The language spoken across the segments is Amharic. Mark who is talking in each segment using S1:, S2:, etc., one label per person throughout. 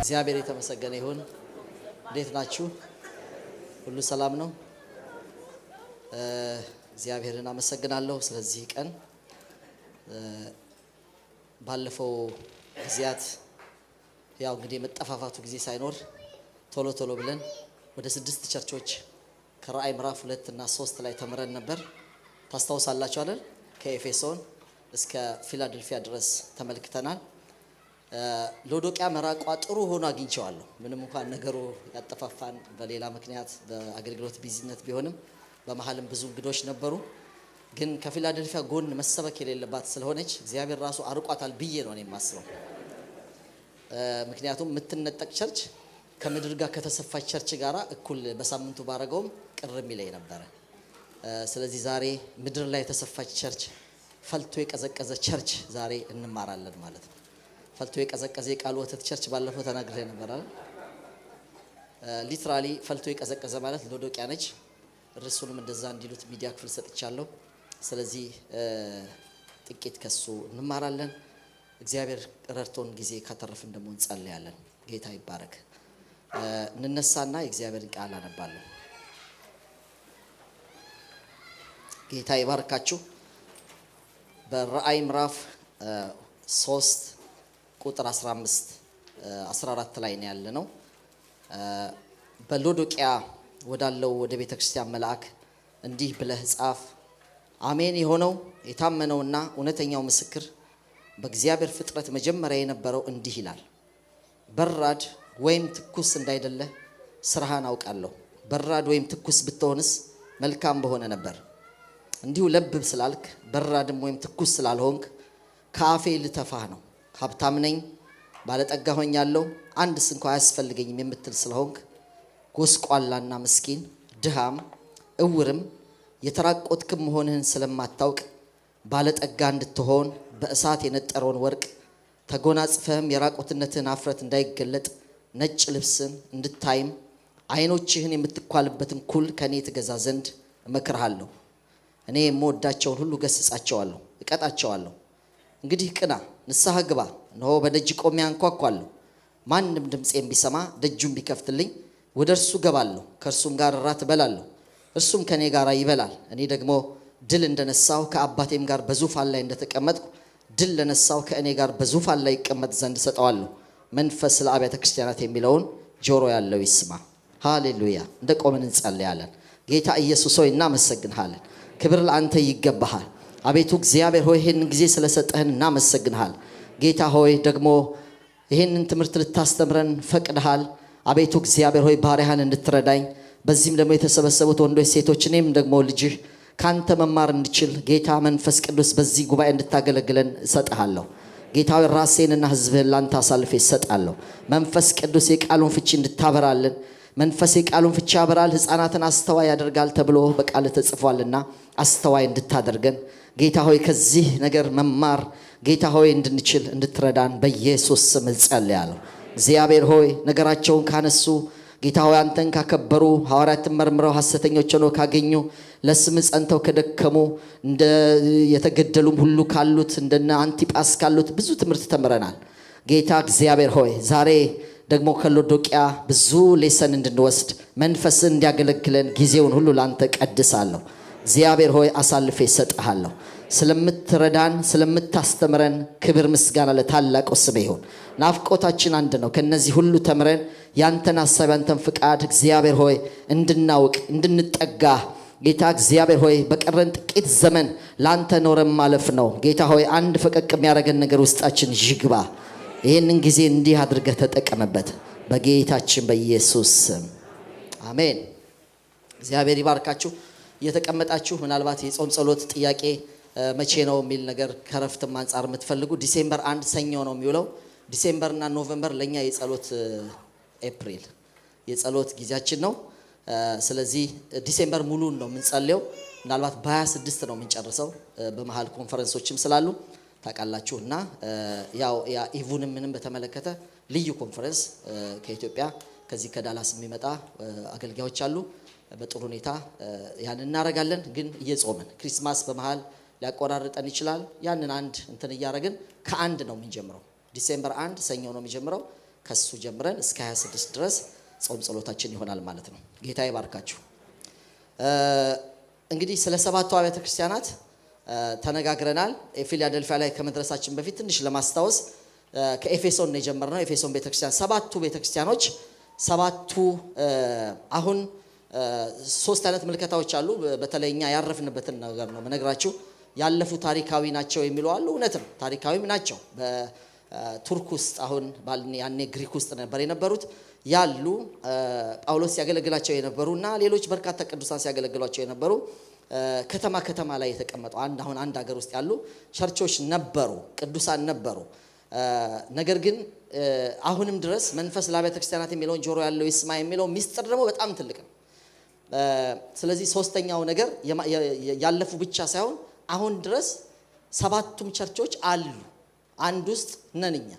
S1: እግዚአብሔር የተመሰገነ ይሁን። እንዴት ናችሁ? ሁሉ ሰላም ነው? እግዚአብሔርን አመሰግናለሁ ስለዚህ ቀን። ባለፈው ጊዜያት ያው እንግዲህ መጠፋፋቱ ጊዜ ሳይኖር ቶሎ ብለን ወደ 6 ቸርቾች ከራእይ ምዕራፍ 2 እና 3 ላይ ተምረን ነበር። ታስታውሳላችሁ አይደል? ከኤፌሶን እስከ ፊላደልፊያ ድረስ ተመልክተናል። ሎዶቅያ መራቋ ጥሩ ሆኖ አግኝቼዋለሁ። ምንም እንኳን ነገሩ ያጠፋፋን በሌላ ምክንያት በአገልግሎት ቢዚነት ቢሆንም በመሐልም ብዙ እንግዶች ነበሩ። ግን ከፊላደልፊያ ጎን መሰበክ የሌለባት ስለሆነች እግዚአብሔር ራሱ አርቋታል ብዬ ነው እኔ የማስበው። ምክንያቱም የምትነጠቅ ቸርች ከምድር ጋር ከተሰፋች ቸርች ጋራ እኩል በሳምንቱ ባረገውም ቅርም ይለኝ ነበር። ስለዚህ ዛሬ ምድር ላይ የተሰፋች ቸርች፣ ፈልቶ የቀዘቀዘ ቸርች ዛሬ እንማራለን ማለት ነው። ፈልቶ የቀዘቀዘ የቃል ወተት ቸርች ባለፈው ተናግሬ ነበር አይደል? ሊትራሊ ፈልቶ የቀዘቀዘ ማለት ሎዶቅያ ነች። ርዕሱንም እንደዛ እንዲሉት ሚዲያ ክፍል ሰጥቻለሁ። ስለዚህ ጥቂት ከሱ እንማራለን። እግዚአብሔር ረድቶን ጊዜ ካተረፍን ደግሞ እንጸልያለን። ጌታ ይባረክ። እንነሳና የእግዚአብሔርን ቃል አነባለሁ። ጌታ ይባርካችሁ። በራእይ ምዕራፍ 3 ቁጥር 15 14 ላይ ነው ያለነው። በሎዶቅያ ወዳለው ወደ ቤተክርስቲያን መልአክ እንዲህ ብለህ ጻፍ፣ አሜን የሆነው የታመነውና እውነተኛው ምስክር በእግዚአብሔር ፍጥረት መጀመሪያ የነበረው እንዲህ ይላል፣ በራድ ወይም ትኩስ እንዳይደለ ስራህን አውቃለሁ። በራድ ወይም ትኩስ ብትሆንስ መልካም በሆነ ነበር። እንዲሁ ለብብ ስላልክ በራድም ወይም ትኩስ ስላልሆንክ ከአፌ ልተፋህ ነው። ሀብታም ነኝ ባለጠጋ ሆኛለሁ አንድስ እንኳን አያስፈልገኝም የምትል ስለሆንክ ጎስቋላና ምስኪን ድሃም እውርም የተራቆትክም መሆንህን ስለማታውቅ ባለጠጋ እንድትሆን በእሳት የነጠረውን ወርቅ ተጎናጽፈህም የራቆትነትህን አፍረት እንዳይገለጥ ነጭ ልብስን እንድታይም ዓይኖችህን የምትኳልበትን ኩል ከኔ ትገዛ ዘንድ እመክርሃለሁ። እኔ የምወዳቸውን ሁሉ ገስጻቸዋለሁ፣ እቀጣቸዋለሁ። እንግዲህ ቅና፣ ንስሐ ግባ። እነሆ በደጅ ቆሜ አንኳኳለሁ። ማንም ድምፄን ቢሰማ ደጁን ቢከፍትልኝ ወደ እርሱ ገባለሁ፣ ከእርሱም ጋር እራት እበላለሁ፣ እርሱም ከኔ ጋር ይበላል። እኔ ደግሞ ድል እንደነሳው ከአባቴም ጋር በዙፋን ላይ እንደተቀመጥኩ ድል ለነሳው ከእኔ ጋር በዙፋን ላይ ይቀመጥ ዘንድ ሰጠዋለሁ። መንፈስ ለአብያተ ክርስቲያናት የሚለውን ጆሮ ያለው ይስማ። ሃሌሉያ። እንደ ቆምን እንጸልያለን። ጌታ ኢየሱስ ሆይ እናመሰግንሃለን። ክብር ለአንተ ይገባሃል። አቤቱ እግዚአብሔር ሆይ ይሄንን ጊዜ ስለሰጠህን እናመሰግንሃል። ጌታ ሆይ ደግሞ ይሄንን ትምህርት ልታስተምረን ፈቅደሃል። አቤቱ እግዚአብሔር ሆይ ባሪያህን እንድትረዳኝ በዚህም ደግሞ የተሰበሰቡት ወንዶች ሴቶች እኔም ደግሞ ልጅህ ካንተ መማር እንድችል ጌታ መንፈስ ቅዱስ በዚህ ጉባኤ እንድታገለግለን እሰጥሃለሁ። ጌታ ሆይ ራሴንና ሕዝብህን ላንተ አሳልፌ እሰጣለሁ። መንፈስ ቅዱስ የቃሉን ፍቺ እንድታበራልን። መንፈስ የቃሉን ፍቺ ያበራል፣ ሕፃናትን አስተዋይ ያደርጋል ተብሎ በቃል ተጽፏልና አስተዋይ እንድታደርገን ጌታ ሆይ ከዚህ ነገር መማር ጌታ ሆይ እንድንችል እንድትረዳን በኢየሱስ ስም እጸልያለሁ። እግዚአብሔር ሆይ ነገራቸውን ካነሱ ጌታ ሆይ አንተን ካከበሩ ሐዋርያትን መርምረው ሐሰተኞች ሆነው ካገኙ ለስም ጸንተው ከደከሙ እንደ የተገደሉም ሁሉ ካሉት እንደነ አንቲጳስ ካሉት ብዙ ትምህርት ተምረናል። ጌታ እግዚአብሔር ሆይ ዛሬ ደግሞ ከሎዶቅያ ብዙ ሌሰን እንድንወስድ መንፈስን እንዲያገለግለን ጊዜውን ሁሉ ላንተ ቀድሳለሁ። እግዚአብሔር ሆይ አሳልፌ እሰጥሃለሁ። ስለምትረዳን ስለምታስተምረን ክብር ምስጋና ለታላቁ ስም ይሁን። ናፍቆታችን አንድ ነው። ከነዚህ ሁሉ ተምረን ያንተን ሐሳብ ያንተን ፍቃድ እግዚአብሔር ሆይ እንድናውቅ እንድንጠጋ ጌታ እግዚአብሔር ሆይ በቀረን ጥቂት ዘመን ላንተ ኖረን ማለፍ ነው። ጌታ ሆይ አንድ ፈቀቅ የሚያደርገን ነገር ውስጣችን ይግባ። ይሄንን ጊዜ እንዲህ አድርገህ ተጠቀመበት በጌታችን በኢየሱስ ስም አሜን። እግዚአብሔር ይባርካችሁ። እየተቀመጣችሁ ምናልባት የጾም ጸሎት ጥያቄ መቼ ነው የሚል ነገር ከረፍትም አንፃር የምትፈልጉ ዲሴምበር 1 ሰኞ ነው የሚውለው። ዲሴምበርና ኖቬምበር ለኛ የጸሎት ኤፕሪል የጸሎት ጊዜያችን ነው። ስለዚህ ዲሴምበር ሙሉን ነው የምንጸልየው። ምናልባት በ26 ነው የምንጨርሰው። በመሃል ኮንፈረንሶችም ስላሉ ታውቃላችሁና ያው ያ ኢቭንም ምንም በተመለከተ ልዩ ኮንፈረንስ ከኢትዮጵያ ከዚህ ከዳላስ የሚመጣ አገልጋዮች አሉ። በጥሩ ሁኔታ ያን እናረጋለን። ግን እየጾመን ክሪስማስ በመሃል ሊያቆራርጠን ይችላል። ያንን አንድ እንትን እያረግን ከአንድ ነው የምንጀምረው። ዲሴምበር 1 ሰኞ ነው የሚጀምረው። ከሱ ጀምረን እስከ 26 ድረስ ጾም ጸሎታችን ይሆናል ማለት ነው። ጌታ ይባርካችሁ። እንግዲህ ስለ ሰባቱ አብያተ ክርስቲያናት ተነጋግረናል። ፊላደልፊያ ላይ ከመድረሳችን በፊት ትንሽ ለማስታወስ ከኤፌሶን ነው የጀመርነው። ኤፌሶን ቤተክርስቲያን ሰባቱ ቤተክርስቲያኖች ሰባቱ አሁን ሶስት አይነት ምልከታዎች አሉ። በተለይኛ ያረፍንበትን ነገር ነው መነግራችሁ። ያለፉ ታሪካዊ ናቸው የሚሉ አሉ። እውነትም ታሪካዊም ናቸው። በቱርክ ውስጥ አሁን ያኔ ግሪክ ውስጥ ነበር የነበሩት ያሉ ጳውሎስ ያገለግላቸው የነበሩና ሌሎች በርካታ ቅዱሳን ሲያገለግሏቸው የነበሩ ከተማ ላይ የተቀመጡ አንድ ሀገር ውስጥ ያሉ ቸርቾች ነበሩ፣ ቅዱሳን ነበሩ። ነገር ግን አሁንም ድረስ መንፈስ ለአብያተ ክርስቲያናት የሚለውን ጆሮ ያለው ይስማ የሚለው ሚስጥር ደግሞ በጣም ትልቅ ነው። ስለዚህ ሶስተኛው ነገር ያለፉ ብቻ ሳይሆን አሁን ድረስ ሰባቱም ቸርቾች አሉ። አንድ ውስጥ ነን እኛ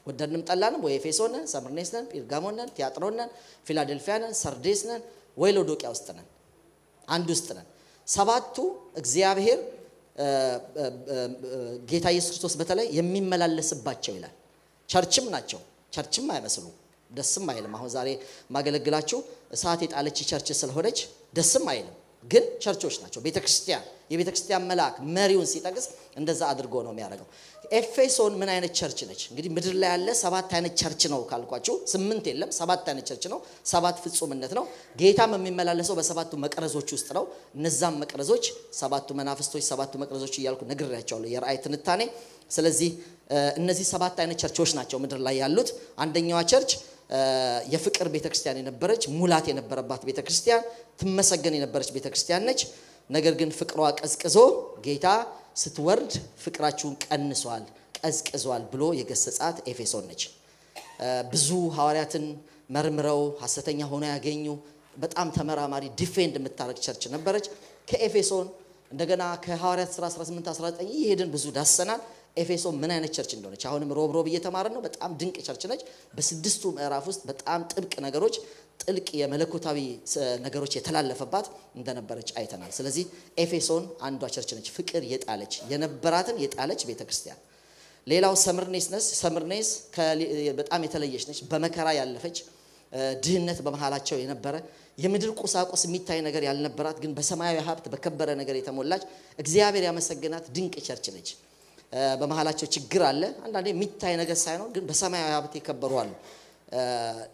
S1: ወደድንም ጠላንም፣ ወይ ኤፌሶን ነን፣ ሰምርኔስ ነን፣ ጴርጋሞን ነን፣ ቲያጥሮን ነን፣ ፊላደልፊያ ነን፣ ሰርዴስ ነን፣ ወይ ሎዶቅያ ውስጥ ነን፣ አንድ ውስጥ ነን። ሰባቱ እግዚአብሔር ጌታ ኢየሱስ ክርስቶስ በተለይ የሚመላለስባቸው ይላል። ቸርችም ናቸው። ቸርችም አይመስሉም፣ ደስም አይልም። አሁን ዛሬ ማገለግላችሁ እሳት የጣለች ቸርች ስለሆነች ደስም አይልም፣ ግን ቸርቾች ናቸው። ቤተክርስቲያን የቤተክርስቲያን መልአክ መሪውን ሲጠቅስ እንደዛ አድርጎ ነው የሚያደርገው። ኤፌሶን ምን አይነት ቸርች ነች? እንግዲህ ምድር ላይ ያለ ሰባት አይነት ቸርች ነው ካልኳችሁ፣ 8 የለም፣ 7 አይነት ቸርች ነው። 7 ፍጹምነት ነው። ጌታም የሚመላለሰው በሰባቱ መቅረዞች ውስጥ ነው። እነዛም መቅረዞች ሰባቱ መናፍስቶች፣ ሰባቱ መቅረዞች እያልኩ ነግሬያቸዋለሁ የራእይ ትንታኔ። ስለዚህ እነዚህ 7 አይነት ቸርቾች ናቸው ምድር ላይ ያሉት። አንደኛዋ ቸርች የፍቅር ቤተክርስቲያን የነበረች ሙላት የነበረባት ቤተክርስቲያን ትመሰገን የነበረች ቤተክርስቲያን ነች። ነገር ግን ፍቅሯ ቀዝቅዞ ጌታ ስትወርድ ፍቅራችሁን ቀዝቅዟል ብሎ የገሰጻት ኤፌሶን ነች። ብዙ ሐዋርያትን መርምረው ሐሰተኛ ሆኖ ያገኙ በጣም ተመራማሪ ዲፌንድ የምታረግ ቸርች ነበረች። ከኤፌሶን እንደገና ከሐዋርያት ሥራ 18 19 ይሄድን ብዙ ዳሰናል። ኤፌሶን ምን አይነት ቸርች እንደሆነች አሁንም ሮብ እየተማረን ነው። በጣም ድንቅ ቸርች ነች። በስድስቱ ምዕራፍ ውስጥ በጣም ጥልቅ የመለኮታዊ ነገሮች የተላለፈባት እንደነበረች አይተናል። ስለዚህ ኤፌሶን አንዷ ቸርች ነች፣ ፍቅር የጣለች የነበራትን የጣለች ቤተክርስቲያን። ሌላው ሰምርኔስ በጣም የተለየች ነች፣ በመከራ ያለፈች፣ ድህነት በመሃላቸው የነበረ፣ የምድር ቁሳቁስ የሚታይ ነገር ያልነበራት ግን በሰማያዊ ሀብት በከበረ ነገር የተሞላች እግዚአብሔር ያመሰገናት ድንቅ ቸርች ነች። በመሃላቸው ችግር አለ፣ አንዳንዴ የሚታይ ነገር ሳይኖር ግን በሰማያዊ ሀብት የከበሩ አሉ።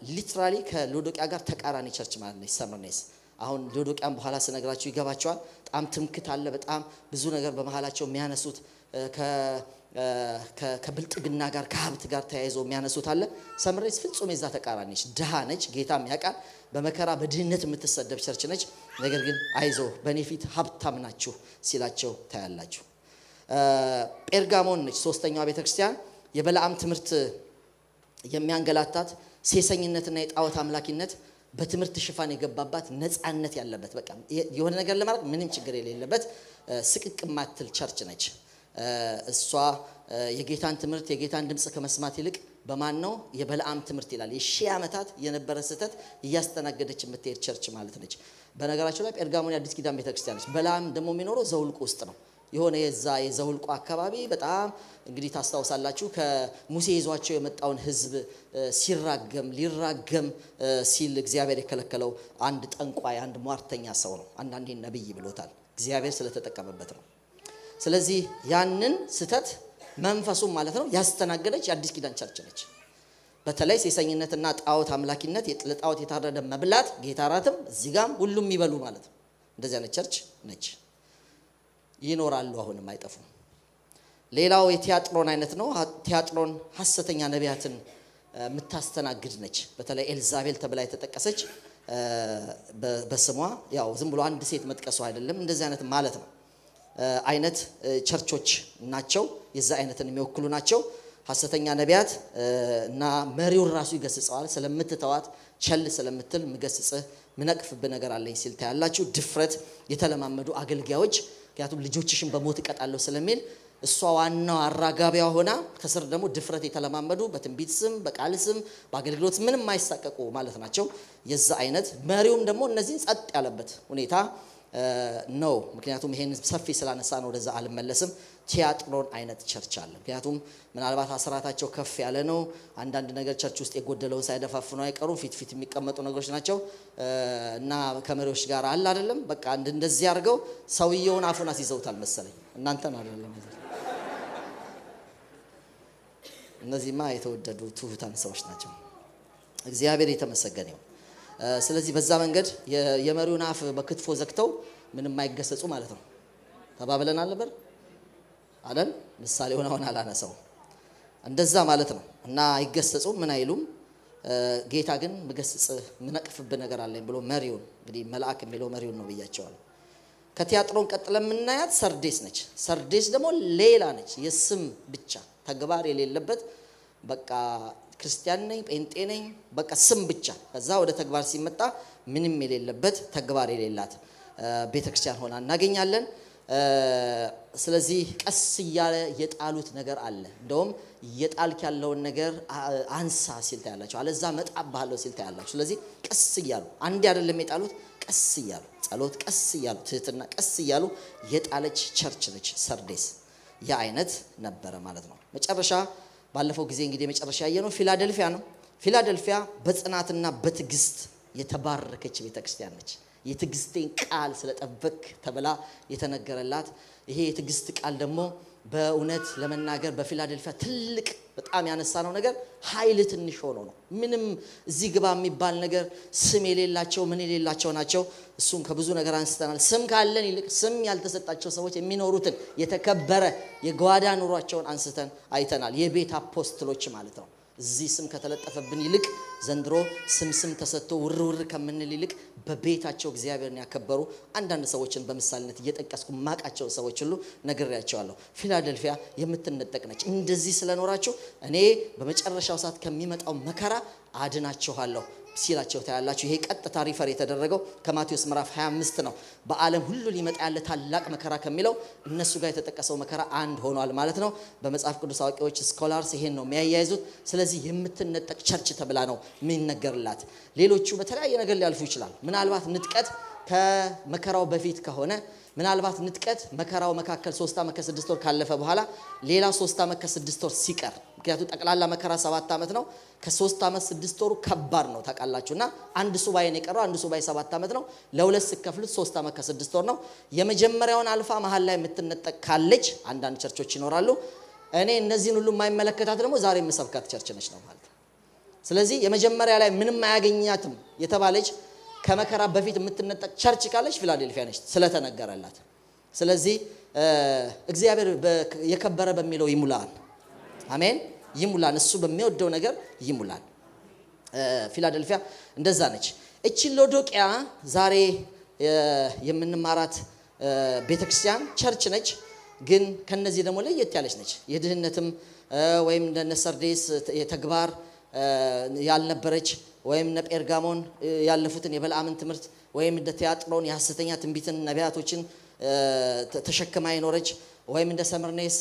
S1: ሊትራሊ ከሎዶቅያ ጋር ተቃራኒ ቸርች ማለት ነው ሰምርኔስ። አሁን ሎዶቅያን በኋላ ስነግራችሁ ይገባቸዋል። በጣም ትምክት አለ፣ በጣም ብዙ ነገር በመሃላቸው የሚያነሱት ከብልጥግና ጋር ከሀብት ጋር ተያይዞ የሚያነሱት አለ። ሰምርኔስ ፍጹም የዛ ተቃራኒ ነች፣ ድሃ ነች፣ ጌታም ያውቃል። በመከራ በድህነት የምትሰደብ ቸርች ነች። ነገር ግን አይዞ በእኔ ፊት ሀብታም ናችሁ ሲላቸው ታያላችሁ። ጴርጋሞን ነች ሶስተኛዋ ቤተክርስቲያን። የበለዓም ትምህርት የሚያንገላታት ሴሰኝነትና የጣዖት አምላኪነት በትምህርት ሽፋን የገባባት ነፃነት ያለበት በቃ የሆነ ነገር ለማድረግ ምንም ችግር የሌለበት ስቅቅ ማትል ቸርች ነች። እሷ የጌታን ትምህርት የጌታን ድምጽ ከመስማት ይልቅ በማን ነው የበለዓም ትምህርት ይላል የሺህ ዓመታት የነበረ ስህተት እያስተናገደች የምትሄድ ቸርች ማለት ነች። በነገራቸው ላይ ጴርጋሞን የአዲስ ኪዳን ቤተክርስቲያን ነች። በለዓም ደግሞ የሚኖረው ዘውልቁ ውስጥ ነው። የሆነ የዘውልቁ አካባቢ በጣም እንግዲህ ታስታውሳላችሁ ከሙሴ ይዟቸው የመጣውን ህዝብ ሊራገም ሲል እግዚአብሔር የከለከለው አንድ ጠንቋይ አንድ ሟርተኛ ሰው ነው። አንዳንዴ ነብይ ብሎታል፣ እግዚአብሔር ስለተጠቀመበት ነው። ስለዚህ ያንን ስተት መንፈሱም ማለት ነው ያስተናገደች የአዲስ ኪዳን ቸርች ነች። በተለይ ሴሰኝነትና ጣዖት አምላኪነት ለጣዖት የታረደ መብላት ጌታ ራትም እዚህ ጋም ሁሉም ይበሉ ማለት ነው። እንደዚህ አይነት ቸርች ነች። ይኖራሉ፣ አሁንም አይጠፉም። ሌላው የቲያጥሮን አይነት ነው። ቲያጥሮን ሐሰተኛ ነቢያትን የምታስተናግድ ነች። በተለይ ኤልዛቤል ተብላ የተጠቀሰች በስሟ ያው ዝም ብሎ አንድ ሴት መጥቀሱ አይደለም፣ እንደዚህ አይነት ማለት ነው አይነት ቸርቾች ናቸው። የዛ አይነትን የሚወክሉ ናቸው። ሐሰተኛ ነቢያት እና መሪውን ራሱ ይገስጸዋል። ስለምትተዋት ቸል ስለምትል ምገስጽህ ምነቅፍብህ ነገር አለኝ ሲል ታያላችሁ። ድፍረት የተለማመዱ አገልጋዮች ምክንያቱም ልጆችሽን በሞት እቀጣለሁ ስለሚል እሷ ዋናው አራጋቢያ ሆና ከስር ደግሞ ድፍረት የተለማመዱ በትንቢት ስም በቃል ስም በአገልግሎት ምንም የማይሳቀቁ ማለት ናቸው። የዛ አይነት መሪውም ደግሞ እነዚህን ጸጥ ያለበት ሁኔታ ነው። ምክንያቱም ይሄን ሰፊ ስላነሳ ነው ወደዛ አልመለስም። ቲያጥሮን አይነት ቸርች አለ። ምክንያቱም ምናልባት አስራታቸው ከፍ ያለ ነው። አንዳንድ ነገር ቸርች ውስጥ የጎደለውን ሳይደፋፍኑ አይቀሩም። ፊት የሚቀመጡ ነገሮች ናቸው እና ከመሪዎች ጋር አለ አይደለም። በቃ እንደዚህ አድርገው ሰውየውን አፉን አስይዘውታል መሰለኝ። እናንተን አይደለም። እነዚህማ የተወደዱ ትሁታን ሰዎች ናቸው። እግዚአብሔር የተመሰገነ ይሁን። ስለዚህ በዛ መንገድ የመሪውን አፍ በክትፎ ዘግተው ምንም አይገሰጹ ማለት ነው። ተባብለናል ነበር አይደል? ምሳሌውን አሁን አላነሳው እንደዛ ማለት ነው። እና አይገሰጹ ምን አይሉም። ጌታ ግን ምገስጽ ምነቅፍብ ነገር አለኝ ብሎ መሪውን እንግዲህ መልአክ የሚለው መሪውን ነው ብያቸዋለሁ። ከቲያጥሮን ቀጥለን የምናያት ሰርዴስ ነች። ሰርዴስ ደግሞ ሌላ ነች። የስም ብቻ ተግባር የሌለበት በቃ ክርስቲያን ነኝ ጴንጤ ነኝ በቃ ስም ብቻ። ከዛ ወደ ተግባር ሲመጣ ምንም የሌለበት ተግባር የሌላት ቤተክርስቲያን ሆና እናገኛለን። ስለዚህ ቀስ እያለ የጣሉት ነገር አለ። እንደውም የጣልክ ያለውን ነገር አንሳ ሲል ታያላችሁ፣ አለዛ መጣብሃለሁ ሲል ታያላችሁ። ስለዚህ ቀስ እያሉ አንዴ አይደለም የጣሉት፣ ቀስ እያሉ ጸሎት፣ ቀስ እያሉ ትህትና፣ ቀስ እያሉ የጣለች ቸርች ነች ሰርዴስ። ያ አይነት ነበረ ማለት ነው። መጨረሻ ባለፈው ጊዜ እንግዲህ መጨረሻ ያየነው ፊላደልፊያ ነው። ፊላደልፊያ በጽናትና በትዕግስት የተባረከች ቤተክርስቲያን ነች። የትዕግስቴን ቃል ስለጠበቅ ተብላ የተነገረላት ይሄ የትዕግስት ቃል ደግሞ በእውነት ለመናገር በፊላደልፊያ ትልቅ በጣም ያነሳነው ነገር ኃይል ትንሽ ሆኖ ነው። ምንም እዚህ ግባ የሚባል ነገር ስም የሌላቸው ምን የሌላቸው ናቸው። እሱም ከብዙ ነገር አንስተናል። ስም ካለን ይልቅ ስም ያልተሰጣቸው ሰዎች የሚኖሩትን የተከበረ የጓዳ ኑሯቸውን አንስተን አይተናል። የቤት አፖስትሎች ማለት ነው። እዚህ ስም ከተለጠፈብን ይልቅ ዘንድሮ ስም ተሰጥቶ ውርውር ከምንል ይልቅ በቤታቸው እግዚአብሔርን ያከበሩ አንዳንድ ሰዎችን በምሳሌነት እየጠቀስኩ ማቃቸው ሰዎች ሁሉ ነግሬያቸዋለሁ። ፊላደልፊያ የምትነጠቅ ነች። እንደዚህ ስለኖራችሁ እኔ በመጨረሻው ሰዓት ከሚመጣው መከራ አድናችኋለሁ ሲላቸው ታያላችሁ። ይሄ ቀጥታ ሪፈር የተደረገው ከማቴዎስ ምዕራፍ 25 ነው። በዓለም ሁሉ ሊመጣ ያለ ታላቅ መከራ ከሚለው እነሱ ጋር የተጠቀሰው መከራ አንድ ሆኗል ማለት ነው። በመጽሐፍ ቅዱስ አዋቂዎች ስኮላርስ ይሄን ነው የሚያያይዙት። ስለዚህ የምትነጠቅ ቸርች ተብላ ነው የሚነገርላት። ሌሎቹ በተለያየ ነገር ሊያልፉ ይችላል። ምናልባት ንጥቀት ከመከራው በፊት ከሆነ ምናልባት ንጥቀት መከራው መካከል 3 ዓመት ከ6 ወር ካለፈ በኋላ ሌላ 3 ዓመት ከ6 ወር ሲቀር፣ ምክንያቱም ጠቅላላ መከራ 7 ዓመት ነው። ከ3 ዓመት 6 ወሩ ከባድ ነው ታውቃላችሁና አንድ ሱባኤ ነው የቀረው። አንድ ሱባኤ 7 ዓመት ነው። ለሁለት ሲከፍሉት 3 ዓመት ከ6 ወር ነው። የመጀመሪያውን አልፋ መሃል ላይ የምትነጠቅ ካለች አንዳንድ ቸርቾች ይኖራሉ። እኔ እነዚህን ሁሉ የማይመለከታት ደግሞ ዛሬ የምሰብካት ቸርች ነች ነው ማለት። ስለዚህ የመጀመሪያ ላይ ምንም አያገኛትም የተባለች ከመከራ በፊት የምትነጠቅ ቸርች ካለች ፊላደልፊያ ነች ስለተነገረላት። ስለዚህ እግዚአብሔር የከበረ በሚለው ይሙላን። አሜን። ይሙላን፣ እሱ በሚወደው ነገር ይሙላን። ፊላደልፊያ እንደዛ ነች። እቺ ሎዶቅያ ዛሬ የምንማራት ቤተክርስቲያን ቸርች ነች። ግን ከነዚህ ደግሞ ለየት ያለች ነች። የድህነትም ወይም እንደ ሰርዴስ የተግባር ያልነበረች ወይም እንደ ጴርጋሞን ያለፉትን የበልዓምን ትምህርት ወይም እንደ ቲያጥሮን የሐሰተኛ ትንቢትን ነቢያቶችን ተሸክማ የኖረች ወይም እንደ ሰምርኔስ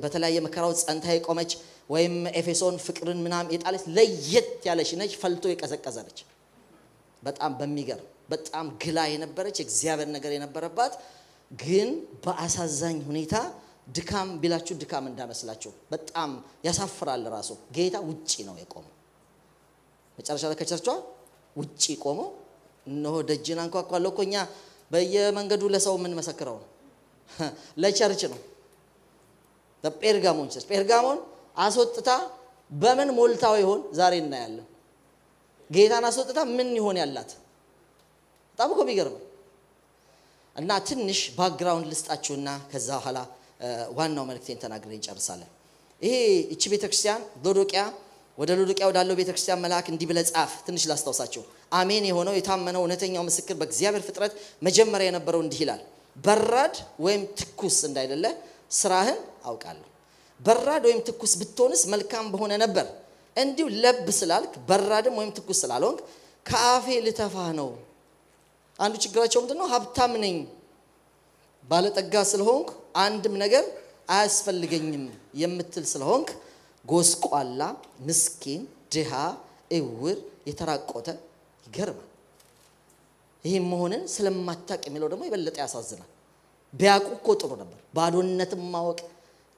S1: በተለያየ መከራው ጸንታ የቆመች ወይም ኤፌሶን ፍቅርን ምናም የጣለች ለየት ያለች ነች። ፈልቶ የቀዘቀዘ ነች። በጣም በሚገርም በጣም ግላ የነበረች እግዚአብሔር ነገር የነበረባት ግን በአሳዛኝ ሁኔታ ድካም ቢላችሁ ድካም እንዳመስላችሁ በጣም ያሳፍራል። ራሱ ጌታ ውጪ ነው የቆመው። መጨረሻ ላይ ከቸርቿ ውጪ ቆሞ እነሆ ደጅን አንኳኳለሁ እኮ እኛ በየመንገዱ ለሰው ምን መሰክረው ነው ለቸርች ነው። በጴርጋሞን ቸርች ጴርጋሞን አስወጥታ በምን ሞልታው ይሆን ዛሬ እናያለን። ጌታን አስወጥታ ምን ይሆን ያላት በጣም እኮ ቢገርም። እና ትንሽ ባክግራውንድ ልስጣችሁና ከዛ በኋላ ዋናው መልእክቴን ተናግሬ እንጨርሳለን። ይሄ እቺ ቤተክርስቲያን ሎዶቅያ፣ ወደ ሎዶቅያ ወዳለው ቤተክርስቲያን መልአክ እንዲህ ብለህ ጻፍ። ትንሽ ላስታውሳችሁ። አሜን የሆነው የታመነው እውነተኛው ምስክር በእግዚአብሔር ፍጥረት መጀመሪያ የነበረው እንዲህ ይላል፣ በራድ ወይም ትኩስ እንዳይደለ ስራህን አውቃለሁ። በራድ ወይም ትኩስ ብትሆንስ መልካም በሆነ ነበር። እንዲሁ ለብ ስላልክ በራድም ወይም ትኩስ ስላልሆንክ ከአፌ ልተፋህ ነው። አንዱ ችግራቸው ምንድነው? ሀብታም ነኝ ባለጠጋ ስለሆንክ አንድም ነገር አያስፈልገኝም የምትል ስለሆንክ ጎስቋላ፣ ምስኪን፣ ድሃ፣ እውር፣ የተራቆተ። ይገርማል። ይሄ መሆንን ስለማታውቅ የሚለው ደግሞ ይበልጥ ያሳዝናል። ቢያውቁ እኮ ጥሩ ነበር። ባዶነትም ማወቅ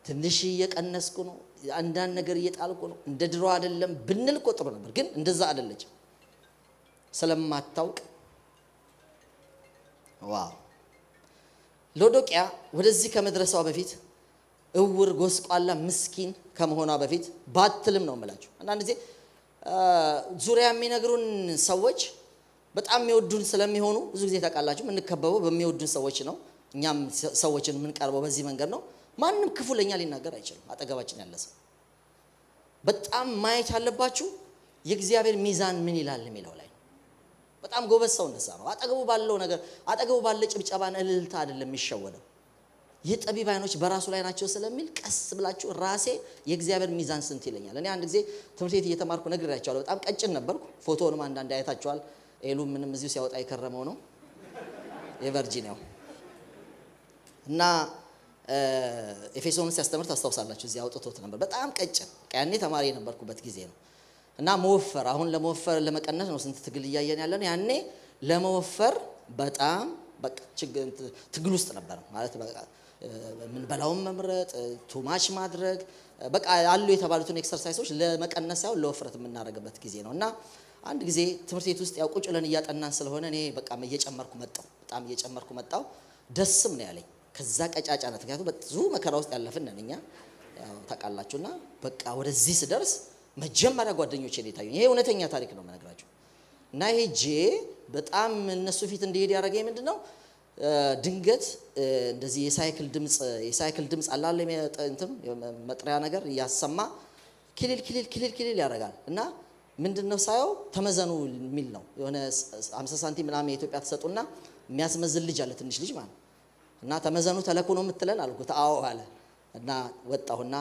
S1: ትንሽ እየቀነስኩ ነው፣ አንዳንድ ነገር እየጣልኩ ነው፣ እንደ ድሮ አይደለም ብንል እኮ ጥሩ ነበር። ግን እንደዛ አይደለችም ስለማታውቅ። ዋው ሎዶቅያ ወደዚህ ከመድረሷ በፊት እውር ጎስቋላ ምስኪን ከመሆኗ በፊት ባትልም ነው የምላችሁ። አንዳንድ ጊዜ ዙሪያ የሚነግሩን ሰዎች በጣም የሚወዱን ስለሚሆኑ ብዙ ጊዜ ታውቃላችሁ የምንከበበው በሚወዱን ሰዎች ነው። እኛም ሰዎችን የምንቀርበው በዚህ መንገድ ነው። ማንም ክፉ ለኛ ሊናገር አይችልም። አጠገባችን ያለ ሰው በጣም ማየት ያለባችሁ የእግዚአብሔር ሚዛን ምን ይላል የሚለው ላይ ነው። በጣም ጎበዝ ሰው እንደዛ ነው። አጠገቡ ባለው ነገር አጠገቡ ባለ ጭብጨባና እልልታ አይደለም የሚሸወደው። የጠቢብ አይኖች በራሱ ላይ ናቸው ስለሚል ቀስ ብላችሁ ራሴ የእግዚአብሔር ሚዛን ስንት ይለኛል። እኔ አንድ ጊዜ ትምህርት ቤት እየተማርኩ ነግሬያቸዋለሁ። በጣም ቀጭን ነበርኩ። ፎቶውንም አንዳንድ አይታችኋል። ኤሉ ምንም እዚሁ ሲያወጣ የከረመው ነው የቨርጂኒያው እና ኤፌሶንን ሲያስተምር ታስታውሳላችሁ። እዚህ አውጥቶት ነበር። በጣም ቀጭን ያኔ ተማሪ የነበርኩበት ጊዜ ነው። እና መወፈር አሁን ለመወፈር ለመቀነስ ነው ስንት ትግል እያየን ያለን። ያኔ ለመወፈር በጣም በቃ ትግል ውስጥ ነበር ማለት በቃ ምን በላውን መምረጥ ቱማች ማድረግ በቃ አሉ የተባሉትን ኤክሰርሳይሶች ለመቀነስ ሳይሆን ለወፍረት የምናደርግበት ጊዜ ነው። እና አንድ ጊዜ ትምህርት ቤት ውስጥ ያው ቁጭ ብለን እያጠናን ስለሆነ እኔ በቃ እየጨመርኩ መጣሁ። በጣም እየጨመርኩ መጣሁ። ደስም ነው ያለኝ ከዛ ቀጫጫነት። ምክንያቱም ብዙ መከራ ውስጥ ያለፍን ነን እኛ ያው ታውቃላችሁና በቃ ወደዚህ ስደርስ መጀመሪያ ጓደኞቼ ነው የታዩኝ። ይሄ እውነተኛ ታሪክ ነው የምነግራችሁ። እና ሄጄ በጣም እነሱ ፊት እንዲሄድ ያደረገኝ ምንድነው ድንገት እንደዚህ የሳይክል ድምጽ አላለ እንትን መጥሪያ ነገር ያሰማ ክሊል ያደርጋል። እና ምንድነው ሳየው ተመዘኑ የሚል ነው። የሆነ 50 ሳንቲም ምናምን የኢትዮጵያ ተሰጡና የሚያስመዝል ልጅ አለ ትንሽ ልጅ ማለት እና ተመዘኑ ተለኩ ነው የምትለን አልኩት። አዎ አለ። እና ወጣሁና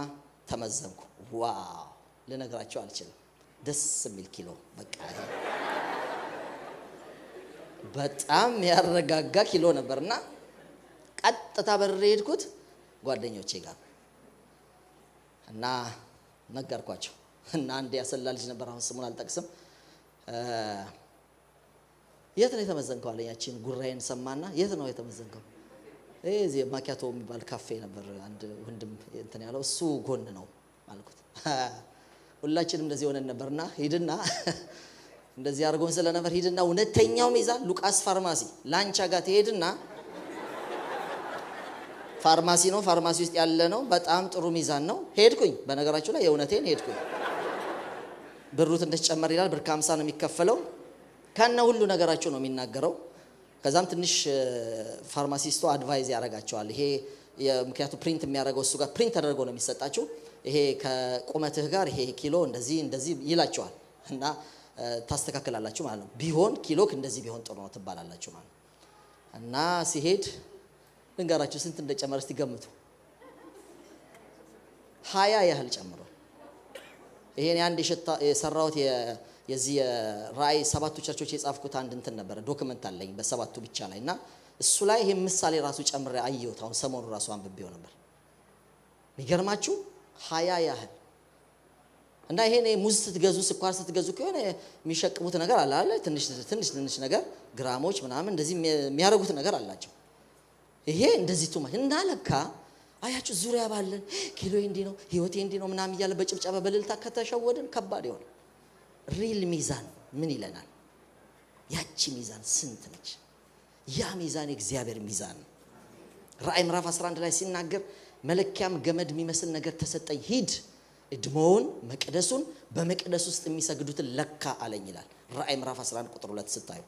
S1: ተመዘንኩ። ዋው ልነግራችሁ አልችልም። ደስ የሚል ኪሎ በቃ በጣም ያረጋጋ ኪሎ ነበርና ቀጥታ በርሬ ሄድኩት ጓደኞቼ ጋር እና ነገርኳቸው። እና አንድ ያሰላ ልጅ ነበር፣ አሁን ስሙን አልጠቅስም። የት ነው የተመዘንከው አለኝ። ያቺን ጉራዬን ሰማና የት ነው የተመዘንከው? እዚህ ማኪያቶ የሚባል ካፌ ነበር አንድ ወንድም እንትን ያለው እሱ ጎን ነው አልኩት። ሁላችንም እንደዚህ ሆነን ነበርና ሂድና እንደዚህ አርጎን ስለነበር ሂድና እውነተኛው ሚዛን ሉቃስ ፋርማሲ ላንቻ ጋር ትሄድና ፋርማሲ ነው፣ ፋርማሲ ውስጥ ያለ ነው። በጣም ጥሩ ሚዛን ነው። ሄድኩኝ። በነገራችሁ ላይ የእውነቴን ሄድኩኝ። ብሩ ትንሽ ጨመር ይላል። ብር 50 ነው የሚከፈለው። ከነ ሁሉ ነገራቸው ነው የሚናገረው። ከዛም ትንሽ ፋርማሲስቱ አድቫይዝ ያደርጋቸዋል። ይሄ ምክንያቱም ፕሪንት የሚያደርገው እሱ ጋር ፕሪንት ተደርጎ ነው የሚሰጣችሁ። ይሄ ከቁመትህ ጋር ይሄ ኪሎ እንደዚህ ይላቸዋል እና ታስተካክላላችሁ ማለት ነው። ቢሆን ኪሎክ እንደዚህ ቢሆን ጥሩ ነው ትባላላችሁ ማለት ነው። እና ሲሄድ ልንገራችሁ ስንት እንደጨመረ እስቲ ገምቱ። 20 ያህል ጨምሯል። ይሄን አንድ የሰራሁት የዚህ ራእይ 7ቱ ቸርቾች የጻፍኩት አንድ እንትን ነበር ዶክመንት አለኝ በ7ቱ ብቻ ላይ እና እሱ ላይ ይሄ ምሳሌ ራሱ ጨምሬ አየሁት። አሁን ሰሞኑ ራሱ አንብቤው ነበር። የሚገርማችሁ 20 ያህል እና ይሄኔ ሙዝ ስትገዙ ስኳር ስትገዙ ከሆነ የሚሸቅቡት ነገር አለ ትንሽ ነገር ግራሞች ምናምን እንደዚህ የሚያረጉት ነገር አላቸው። ይሄ እንደዚህ ቱማ እና ለካ አያችሁ ዙሪያ ባለን ኪሎ እንዲ ነው ህይወቴ እንዲ ነው ምናምን እያለ በጭብጨባ በልልታ ከተሸወደን ከባድ ይሆናል። ሪል ሚዛን ምን ይለናል? ያቺ ሚዛን ስንት ነች? ያ ሚዛን የእግዚአብሔር ሚዛን። ራእይ ምዕራፍ 11 ላይ ሲናገር መለኪያም ገመድ የሚመስል ነገር ተሰጠኝ፣ ሂድ እድሞውን መቅደሱን በመቅደስ ውስጥ የሚሰግዱትን ለካ አለኝ ይላል። ራእይ ምዕራፍ 11 ቁጥር 2 ስታዩ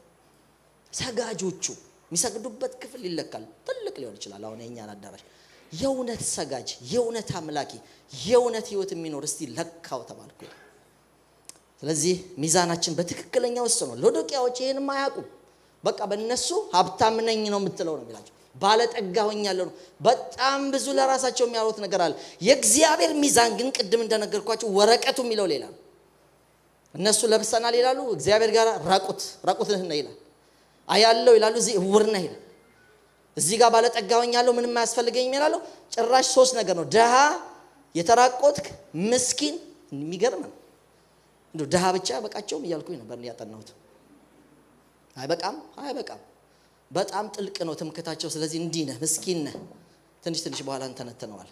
S1: ሰጋጆቹ የሚሰግዱበት ክፍል ይለካል። ትልቅ ሊሆን ይችላል። አሁን የኛን አዳራሽ የእውነት ሰጋጅ የእውነት አምላኪ የእውነት ህይወት የሚኖር እስቲ ለካው ተባልኩ። ስለዚህ ሚዛናችን በትክክለኛው እሱ ነው። ሎዶቅያዎች ይሄን ማያውቁ በቃ በእነሱ ሀብታም ነኝ ነው የምትለው ነው የሚላቸው። ባለጠጋ ሆኛለሁ ነው። በጣም ብዙ ለራሳቸው የሚያወሩት ነገር አለ። የእግዚአብሔር ሚዛን ግን ቅድም እንደነገርኳችሁ ወረቀቱ የሚለው ሌላ ነው። እነሱ ለብሰናል ይላሉ፣ እግዚአብሔር ጋር ራቁት ነህ ይላል። አያለው ይላሉ፣ እዚህ እውር ነህ ይላል። እዚህ ጋር ባለጠጋ ሆኛለሁ ምንም አያስፈልገኝም ይላሉ። ጭራሽ 3 ነገር ነው፣ ደሃ፣ የተራቆትክ፣ ምስኪን። የሚገርም ነው። እንደው ደሃ ብቻ በቃቸውም እያልኩኝ ነበር ያጠናሁት። አይበቃም በጣም ጥልቅ ነው ትምክህታቸው ስለዚህ እንዲህ ነህ ምስኪን ነህ ትንሽ በኋላ እንተነተነዋል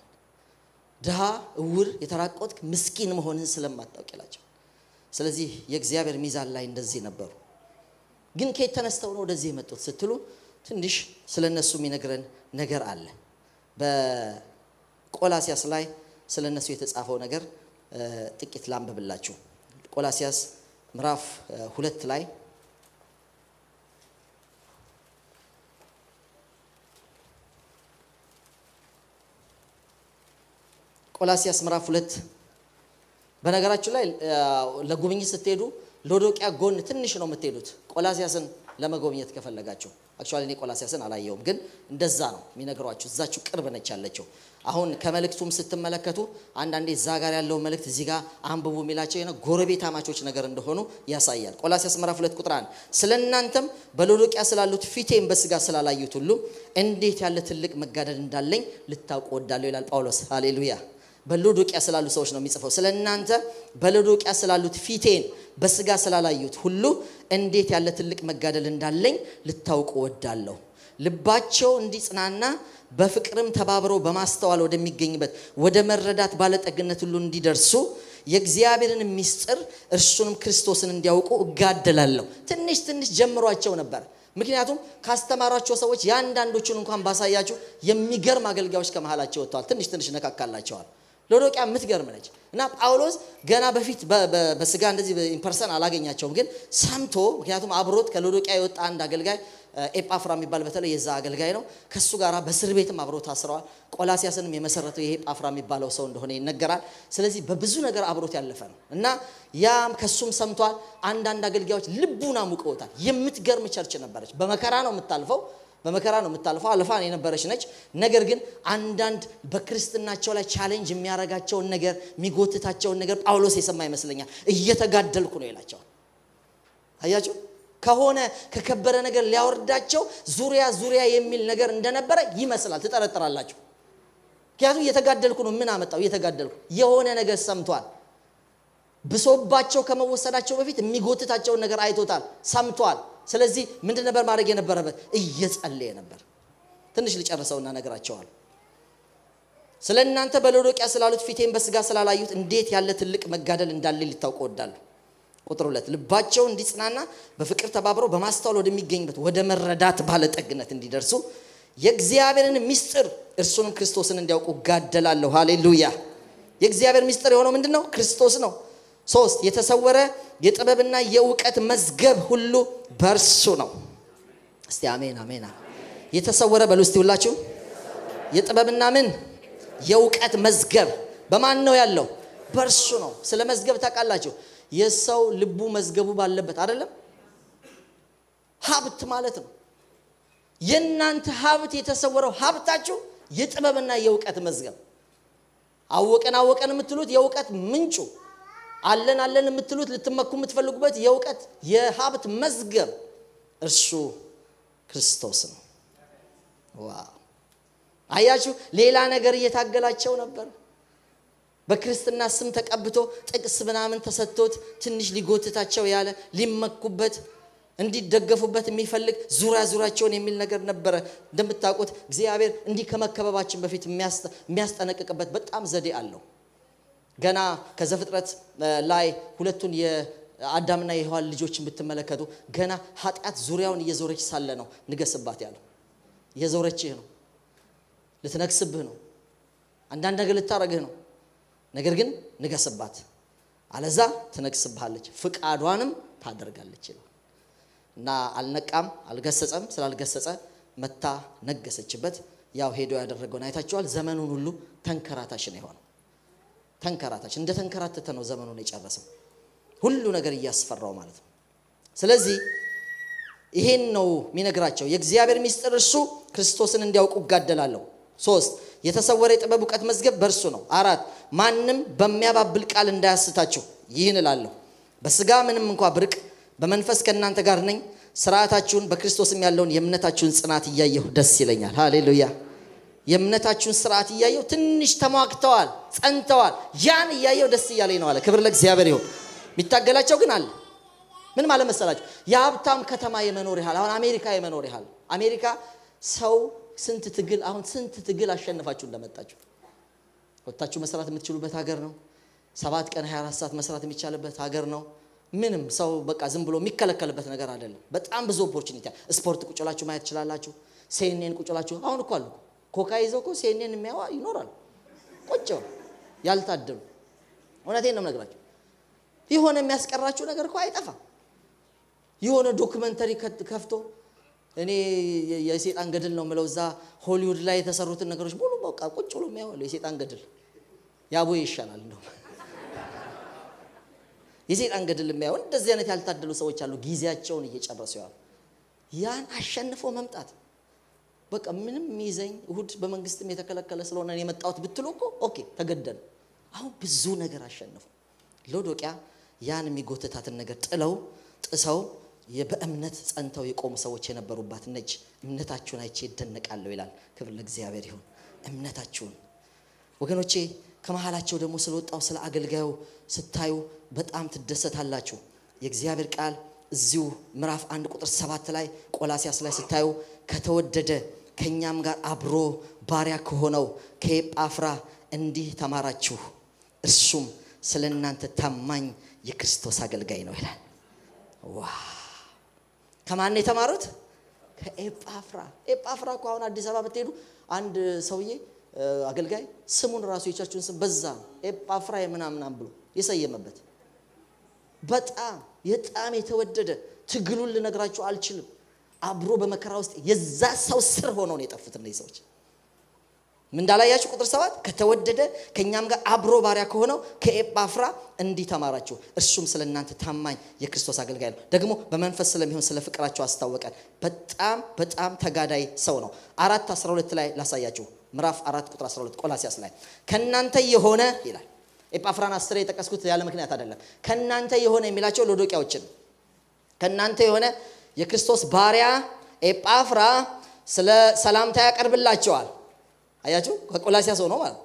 S1: ድሃ እውር የተራቆትክ ምስኪን መሆንህን ስለማታውቅ ይላቸው ስለዚህ የእግዚአብሔር ሚዛን ላይ እንደዚህ ነበሩ ግን ከየት ተነስተው ነው ወደዚህ የመጡት ስትሉ ትንሽ ስለነሱ የሚነግረን ነገር አለ በቆላስያስ ላይ ስለነሱ የተጻፈው ነገር ጥቂት ላንብብላችሁ ቆላስያስ ምዕራፍ 2 ላይ ቆላስያስ ምዕራፍ 2 በነገራችሁ ላይ ለጉብኝት ስትሄዱ ሎዶቅያ ጎን ትንሽ ነው የምትሄዱት ቆላስያስን ለመጎብኘት ከፈለጋችሁ አክቹአሊ እኔ ቆላስያስን አላየውም ግን እንደዛ ነው የሚነግሯችሁ እዛችሁ ቅርብ ነች ያለችው አሁን ከመልእክቱም ስትመለከቱ አንዳንዴ እዛ ጋር ያለው መልእክት እዚህ ጋር አንብቡ የሚላቸው የነ ጎረቤታማቾች ነገር እንደሆኑ ያሳያል ቆላስያስ ምዕራፍ 2 ቁጥር 1 ስለናንተም በሎዶቅያ ስላሉት ፊቴም በስጋ ስላላዩት ሁሉ እንዴት ያለ ትልቅ መጋደል እንዳለኝ ልታውቁ ወዳለሁ ይላል ጳውሎስ ሃሌሉያ በሎዶቅያ ስላሉ ሰዎች ነው የሚጽፈው ስለናንተ በሎዶቅያ ስላሉት ፊቴን በስጋ ስላላዩት ሁሉ እንዴት ያለ ትልቅ መጋደል እንዳለኝ ልታውቁ ወዳለሁ ልባቸው እንዲጽናና በፍቅርም ተባብረው በማስተዋል ወደሚገኝበት ወደ መረዳት ባለጠግነት ሁሉ እንዲደርሱ የእግዚአብሔርን ምስጢር እርሱንም ክርስቶስን እንዲያውቁ እጋደላለሁ ትንሽ ጀምሯቸው ነበር ምክንያቱም ካስተማሯቸው ሰዎች ያንዳንዶቹን እንኳን ባሳያችሁ የሚገርም አገልጋዮች ከመሃላቸው ወጥተዋል ትንሽ ነካካላቸዋል ሎዶቅያ የምትገርም ነች እና ጳውሎስ ገና በፊት በስጋ እንደዚህ ኢምፐርሰን አላገኛቸውም ግን ሰምቶ ምክንያቱም አብሮት ከሎዶቅያ የወጣ አንድ አገልጋይ ኤጳፍራ የሚባል በተለይ የዛ አገልጋይ ነው ከሱ ጋራ በእስር ቤትም አብሮ ታስረዋል ቆላስያስንም የመሰረተው ይሄ ኤጳፍራ የሚባለው ሰው እንደሆነ ይነገራል ስለዚህ በብዙ ነገር አብሮት ያለፈ ነው እና ያም ከሱም ሰምቷል አንዳንድ አገልጋዮች ልቡን አሙቀውታል የምትገርም ቸርች ነበረች በመከራ ነው የምታልፈው አልፋን የነበረች ነች ነገር ግን አንዳንድ በክርስትናቸው ላይ ቻሌንጅ የሚያረጋቸውን ነገር የሚጎትታቸውን ነገር ጳውሎስ የሰማ ይመስለኛል እየተጋደልኩ ነው ይላቸዋል አያችሁ ከሆነ ከከበረ ነገር ሊያወርዳቸው ዙሪያ የሚል ነገር እንደነበረ ይመስላል ትጠረጥራላችሁ ምክንያቱም እየተጋደልኩ ነው ምን አመጣው እየተጋደልኩ የሆነ ነገር ሰምቷል ብሶባቸው ከመወሰዳቸው በፊት የሚጎትታቸውን ነገር አይቶታል ሰምቷል ስለዚህ ምንድን ነበር ማድረግ የነበረበት እየጸለየ ነበር ትንሽ ልጨርሰውና ነገራቸዋል ስለናንተ በሎዶቅያ ስላሉት ፊቴን በስጋ ስላላዩት እንዴት ያለ ትልቅ መጋደል እንዳለ ልታውቁ ወዳለሁ ቁጥር 2 ልባቸው እንዲጽናና በፍቅር ተባብረው በማስተዋል ወደሚገኝበት ወደ መረዳት ባለጠግነት እንዲደርሱ የእግዚአብሔርን ምስጢር እርሱንም ክርስቶስን እንዲያውቁ ጋደላለሁ ሃሌሉያ የእግዚአብሔር ምስጢር የሆነው ምንድነው ክርስቶስ ነው 3 የተሰወረ የጥበብና የእውቀት መዝገብ ሁሉ በርሱ ነው እስቲ አሜን የተሰወረ በሉ እስቲ ሁላችሁ የጥበብና ምን የእውቀት መዝገብ በማን ነው ያለው በርሱ ነው ስለ መዝገብ ታውቃላችሁ የሰው ልቡ መዝገቡ ባለበት አይደለም ሀብት ማለት ነው የናንተ ሀብት የተሰወረው ሀብታችሁ የጥበብና የእውቀት መዝገብ አወቀን የምትሉት የእውቀት ምንጩ አለን የምትሉት ልትመኩ የምትፈልጉበት የእውቀት የሀብት መዝገብ እርሱ ክርስቶስ ነው ዋው አያችሁ ሌላ ነገር እየታገላቸው ነበር በክርስትና ስም ተቀብቶ ጥቅስ ምናምን ተሰጥቶት ትንሽ ሊጎትታቸው ያለ ሊመኩበት እንዲደገፉበት የሚፈልግ ዙሪያቸውን የሚል ነገር ነበረ እንደምታውቁት እግዚአብሔር እንዲህ ከመከበባችን በፊት የሚያስጠነቅቅበት በጣም ዘዴ አለው ገና ከዘፍጥረት ላይ ሁለቱን የአዳምና የሔዋን ልጆችን ብትመለከቱ ገና ኃጢአት ዙሪያውን እየዞረች ሳለ ነው ንገስባት ያለው እየዞረችህ ነው ልትነግስብህ ነው አንዳንድ ነገር ልታረግህ ነው ነገር ግን ንገስባት አለዛ ትነግስብሃለች ፍቃዷንም ታደርጋለች ይላል እና አልነቃም አልገሰጸም ስላልገሰጸ መታ ነገሰችበት ያው ሄዶ ያደረገውን አይታችኋል ዘመኑን ሁሉ ተንከራታሽ ነው የሆነው ተንከራታሽ እንደ ተንከራተተ ነው ዘመኑን የጨረሰው ሁሉ ነገር እያስፈራው ማለት ነው ስለዚህ ይሄን ነው የሚነግራቸው የእግዚአብሔር ምስጢር እርሱ ክርስቶስን እንዲያውቁ ጋደላለሁ 3 የተሰወረ የጥበብ ዕውቀት መዝገብ በርሱ ነው 4 ማንንም በሚያባብል ቃል እንዳያስታችሁ ይህን እላለሁ በስጋ ምንም እንኳን ብርቅ በመንፈስ ከእናንተ ጋር ነኝ ሥርዓታችሁን በክርስቶስም ያለውን የእምነታችሁን ጽናት እያየሁ ደስ ይለኛል ሃሌሉያ የእምነታችሁን ሥርዓት እያየሁ ትንሽ ተሟግተዋል ጸንተዋል ያን እያየሁ ደስ ይያለኝ ነው አለ ክብር ለእግዚአብሔር ይሁን የሚታገላቸው ግን አለ ምን ማለት መሰላችሁ? የሀብታም ከተማ የመኖር ያህል አሁን አሜሪካ የመኖር ያህል አሜሪካ ሰው ስንት ትግል አሸንፋችሁ እንደመጣችሁ ወጣችሁ መስራት የምትችሉበት ሀገር ነው። 7 ቀን 24 ሰዓት መስራት የሚቻልበት ሀገር ነው። ምንም ሰው በቃ ዝም ብሎ የሚከለከልበት ነገር አይደለም። በጣም ብዙ ኦፖርቹኒቲ ስፖርት ቁጭላችሁ ማየት ትችላላችሁ። CNN ቁጭላችሁ አሁን እኮ አሉ ኮካ ይዘው እኮ CNN የሚያዋ ይኖራል። ቁጭው ያልታደሉ እውነቴን ነው የምነግራችሁ። የሆነ የሚያስቀራችሁ ነገር እኮ አይጠፋም። የሆነ ዶክመንተሪ ከፍቶ እኔ የሰይጣን ገድል ነው የምለው እዛ ሆሊውድ ላይ የተሰሩትን ነገሮች ሙሉ በቃ ቁጭ ብሎ የሚያወለው የሰይጣን ገድል ያቦ ይሻላል ነው የሰይጣን ገድል የሚያወው። እንደዚህ አይነት ያልታደሉ ሰዎች አሉ ጊዜያቸውን እየጨረሱ ያሉ። ያን አሸንፎ መምጣት በቃ ምንም የሚይዘኝ እሁድ በመንግስትም የተከለከለ ስለሆነ እኔ የመጣሁት ብትሉ እኮ ኦኬ ተገደሉ። አሁን ብዙ ነገር አሸንፉ። ሎዶቅያ ያን የሚጎተታትን ነገር ጥሰው በእምነት ጸንተው የቆሙ ሰዎች የነበሩባት ነች። እምነታችሁን አይቼ እደነቃለሁ ይላል። ክብር ለእግዚአብሔር ይሁን። እምነታችሁን ወገኖቼ ከመሃላቸው ደግሞ ስለወጣው ስለ አገልጋዩ ስታዩ በጣም ትደሰታላችሁ። የእግዚአብሔር ቃል እዚሁ ምዕራፍ 1 ቁጥር 7 ላይ ቆላስያስ ላይ ስታዩ ከተወደደ ከኛም ጋር አብሮ ባሪያ ከሆነው ከኤጳፍራ እንዲህ ተማራችሁ፣ እርሱም ስለናንተ ታማኝ የክርስቶስ አገልጋይ ነው ይላል። ከማን የተማሩት? ከኤጳፍራ። ኤጳፍራ እኮ አሁን አዲስ አበባ ብትሄዱ አንድ ሰውዬ አገልጋይ ስሙን ራሱ የቸርቹን ስም በዛ ኤጳፍራ የምናምናም ብሎ የሰየመበት በጣም የተወደደ ትግሉን ልነግራችሁ አልችልም። አብሮ በመከራ ውስጥ የዛ ሰው ስር ሆነው ነው የጠፉት እነዚህ ሰዎች። ምን እንዳላያችሁ ቁጥር 7 ከተወደደ ከኛም ጋር አብሮ ባሪያ ከሆነው ከኤጳፍራ እንዲህ ተማራችሁ፣ እርሱም ስለናንተ ታማኝ የክርስቶስ አገልጋይ ነው። ደግሞ በመንፈስ ስለሚሆን ስለ ፍቅራችሁ አስታወቀን። በጣም ተጋዳይ ሰው ነው። 4:12 ላይ ላሳያችሁ። ምዕራፍ 4 ቁጥር 12 ቆላስያስ ላይ ከናንተ የሆነ ይላል። ኤጳፍራን 10 የጠቀስኩት ያለ ምክንያት አይደለም። ከናንተ የሆነ የሚላቸው ሎዶቅያዎችን ከናንተ የሆነ የክርስቶስ ባሪያ ኤጳፍራ ስለ ሰላምታ ያቀርብላቸዋል። አያችሁ ከቆላስያስ ሆኖ ማለት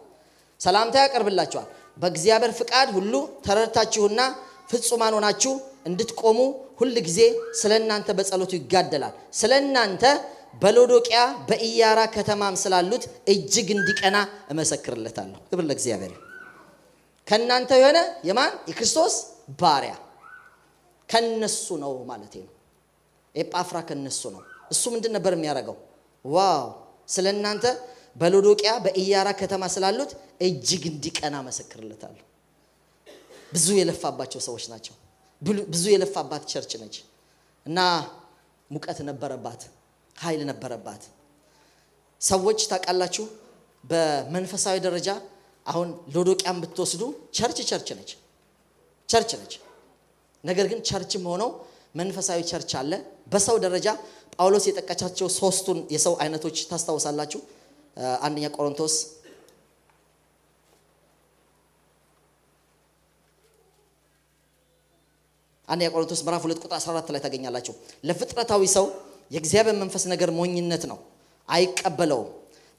S1: ሰላምታ ያቀርብላቸዋል። በእግዚአብሔር ፍቃድ ሁሉ ተረድታችሁና ፍጹማን ሆናችሁ እንድትቆሙ ሁሉ ጊዜ ስለናንተ በጸሎቱ ይጋደላል። ስለናንተ በሎዶቅያ በኢያራ ከተማም ስላሉት እጅግ እንዲቀና እመሰክርለታለሁ። ክብር ለእግዚአብሔር። ከናንተ የሆነ የማን? የክርስቶስ ባሪያ ከነሱ ነው ማለት ነው። ኤጳፍራ ከነሱ ነው። እሱ ምንድን ነበር የሚያደርገው? ዋው ስለናንተ በሎዶቅያ በኢያራ ከተማ ስላሉት እጅግ እንዲቀና እመሰክርለታለሁ። ብዙ የለፋባቸው ሰዎች ናቸው። ብዙ የለፋባት ቸርች ነች እና ሙቀት ነበረባት፣ ኃይል ነበረባት። ሰዎች ታውቃላችሁ በመንፈሳዊ ደረጃ አሁን ሎዶቅያን ብትወስዱ ቸርች ነች። ነገር ግን ቸርችም ሆኖ መንፈሳዊ ቸርች አለ። በሰው ደረጃ ጳውሎስ የጠቀሳቸው 3ቱን የሰው አይነቶች ታስታውሳላችሁ። አንደኛ ቆሮንቶስ ምዕራፍ 2 ቁጥር 14 ላይ ታገኛላችሁ። ለፍጥረታዊ ሰው የእግዚአብሔር መንፈስ ነገር ሞኝነት ነው፣ አይቀበለውም።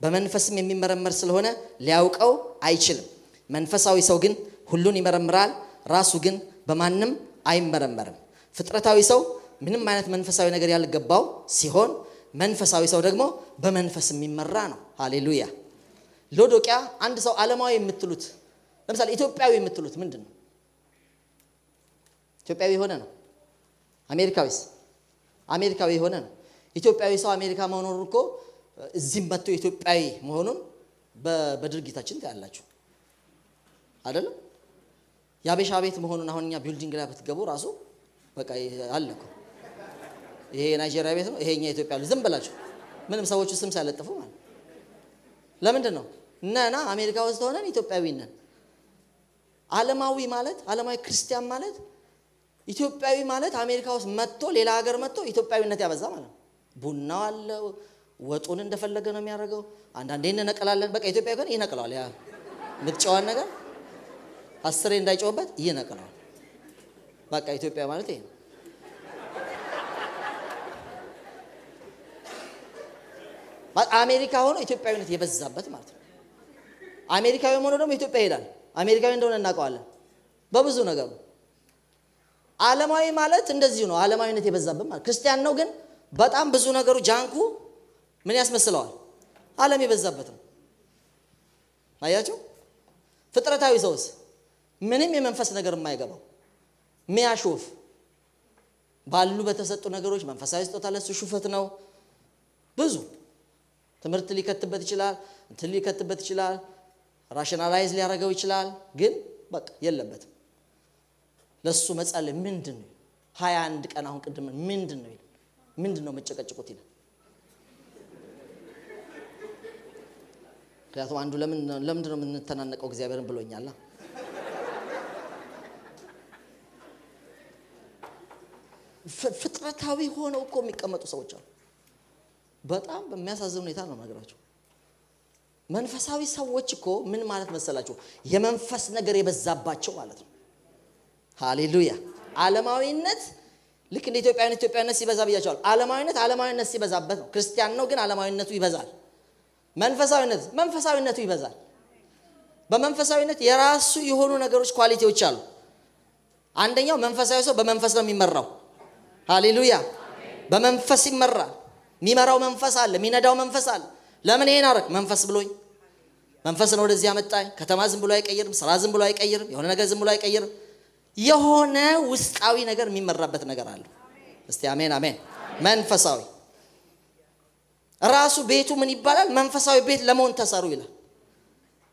S1: በመንፈስም የሚመረመር ስለሆነ ሊያውቀው አይችልም። መንፈሳዊ ሰው ግን ሁሉን ይመረምራል፣ ራሱ ግን በማንም አይመረመርም። ፍጥረታዊ ሰው ምንም አይነት መንፈሳዊ ነገር ያልገባው ሲሆን መንፈሳዊ ሰው ደግሞ በመንፈስ የሚመራ ነው። ሃሌሉያ። ሎዶቅያ አንድ ሰው ዓለማዊ የምትሉት ለምሳሌ ኢትዮጵያዊ የምትሉት ምንድነው? ኢትዮጵያዊ ሆነ ነው። አሜሪካዊ ሆነ ነው። ኢትዮጵያዊ ሰው አሜሪካ መሆኑን እኮ እዚህም መጥቶ ኢትዮጵያዊ መሆኑን በድርጊታችን ታያላችሁ አይደለም? ያበሻ ቤት መሆኑን አሁን እኛ ቢልዲንግ ላይ ብትገቡ ራሱ በቃ አለኩ ይሄ ናይጄሪያ ቤት ነው፣ ይሄኛ ኢትዮጵያ ነው። ዝም ብላችሁ ምንም ሰዎቹ ስም ሳይለጥፉ ማለት ለምንድን ነው? ነና አሜሪካ ውስጥ ሆነን ኢትዮጵያዊ ነን። ዓለማዊ ክርስቲያን ማለት ኢትዮጵያዊ ማለት አሜሪካ ውስጥ መጥቶ ሌላ ሀገር መጥቶ ኢትዮጵያዊነት ያበዛ ማለት ነው። ቡናው አለ፣ ወጡን እንደፈለገ ነው የሚያደርገው። አንዳንዴ እንነቀላለን። በቃ ኢትዮጵያዊ ግን ይነቀላል። ያ ምትጨዋን ነገር 10 እንዳይጨውበት ይነቀላል። በቃ ኢትዮጵያ ማለት ይሄ ነው። አሜሪካ ሆኖ ኢትዮጵያዊነት የበዛበት ማለት ነው። አሜሪካዊ ሆኖ ደግሞ ኢትዮጵያ ይሄዳል። አሜሪካዊ እንደሆነ እናውቀዋለን በብዙ ነገር። ዓለማዊ ማለት እንደዚህ ነው። ዓለማዊነት የበዛበት ማለት ክርስቲያን ነው ግን በጣም ብዙ ነገሩ ጃንኩ ምን ያስመስለዋል? ዓለም የበዛበት ነው። አያችሁ? ፍጥረታዊ ሰውስ ምንም የመንፈስ ነገር የማይገባው ሚያሾፍ ባሉ በተሰጡ ነገሮች መንፈሳዊ ስጦታ ለሱ ሹፈት ነው። ብዙ ትምህርት ሊከትበት ይችላል፣ እንትን ሊከትበት ይችላል፣ ራሽናላይዝ ሊያደርገው ይችላል። ግን በቃ የለበትም። ለሱ መጸለይ ምንድነው? 21 ቀን አሁን ቅድም ምንድነው ይላል። ምንድነው መጨቀጭቁት ይላል። ምክንያቱም አንዱ ለምንድነው የምንተናነቀው እግዚአብሔርን ብሎኛል። ፍጥረታዊ ሆነው እኮ የሚቀመጡ ሰዎች አሉ። በጣም በሚያሳዝን ሁኔታ ነው ነገራቸው። መንፈሳዊ ሰዎች እኮ ምን ማለት መሰላችሁ? የመንፈስ ነገር የበዛባቸው ማለት ነው። ሃሌሉያ። ዓለማዊነት ልክ እንደ ኢትዮጵያዊነት ሲበዛ ብያቸዋል። ዓለማዊነት ሲበዛበት ነው። ክርስቲያን ነው ግን ዓለማዊነቱ ይበዛል። መንፈሳዊነቱ ይበዛል። በመንፈሳዊነት የራሱ የሆኑ ነገሮች ኳሊቲዎች አሉ። አንደኛው መንፈሳዊ ሰው በመንፈስ ነው የሚመራው። ሃሌሉያ። በመንፈስ ይመራል። የሚመራው መንፈስ አለ፣ የሚነዳው መንፈስ አለ። ለምን ይሄን አረክ? መንፈስ ብሎኝ። መንፈስ ነው ወደዚህ ያመጣኝ። ከተማ ዝም ብሎ አይቀይርም፣ ስራ ዝም ብሎ አይቀይርም፣ የሆነ ነገር ዝም ብሎ አይቀይርም። የሆነ ውስጣዊ ነገር የሚመራበት ነገር አለ። እስቲ አሜን አሜን። መንፈሳዊ ራሱ ቤቱ ምን ይባላል? መንፈሳዊ ቤት ለመሆን ተሰሩ ይላል።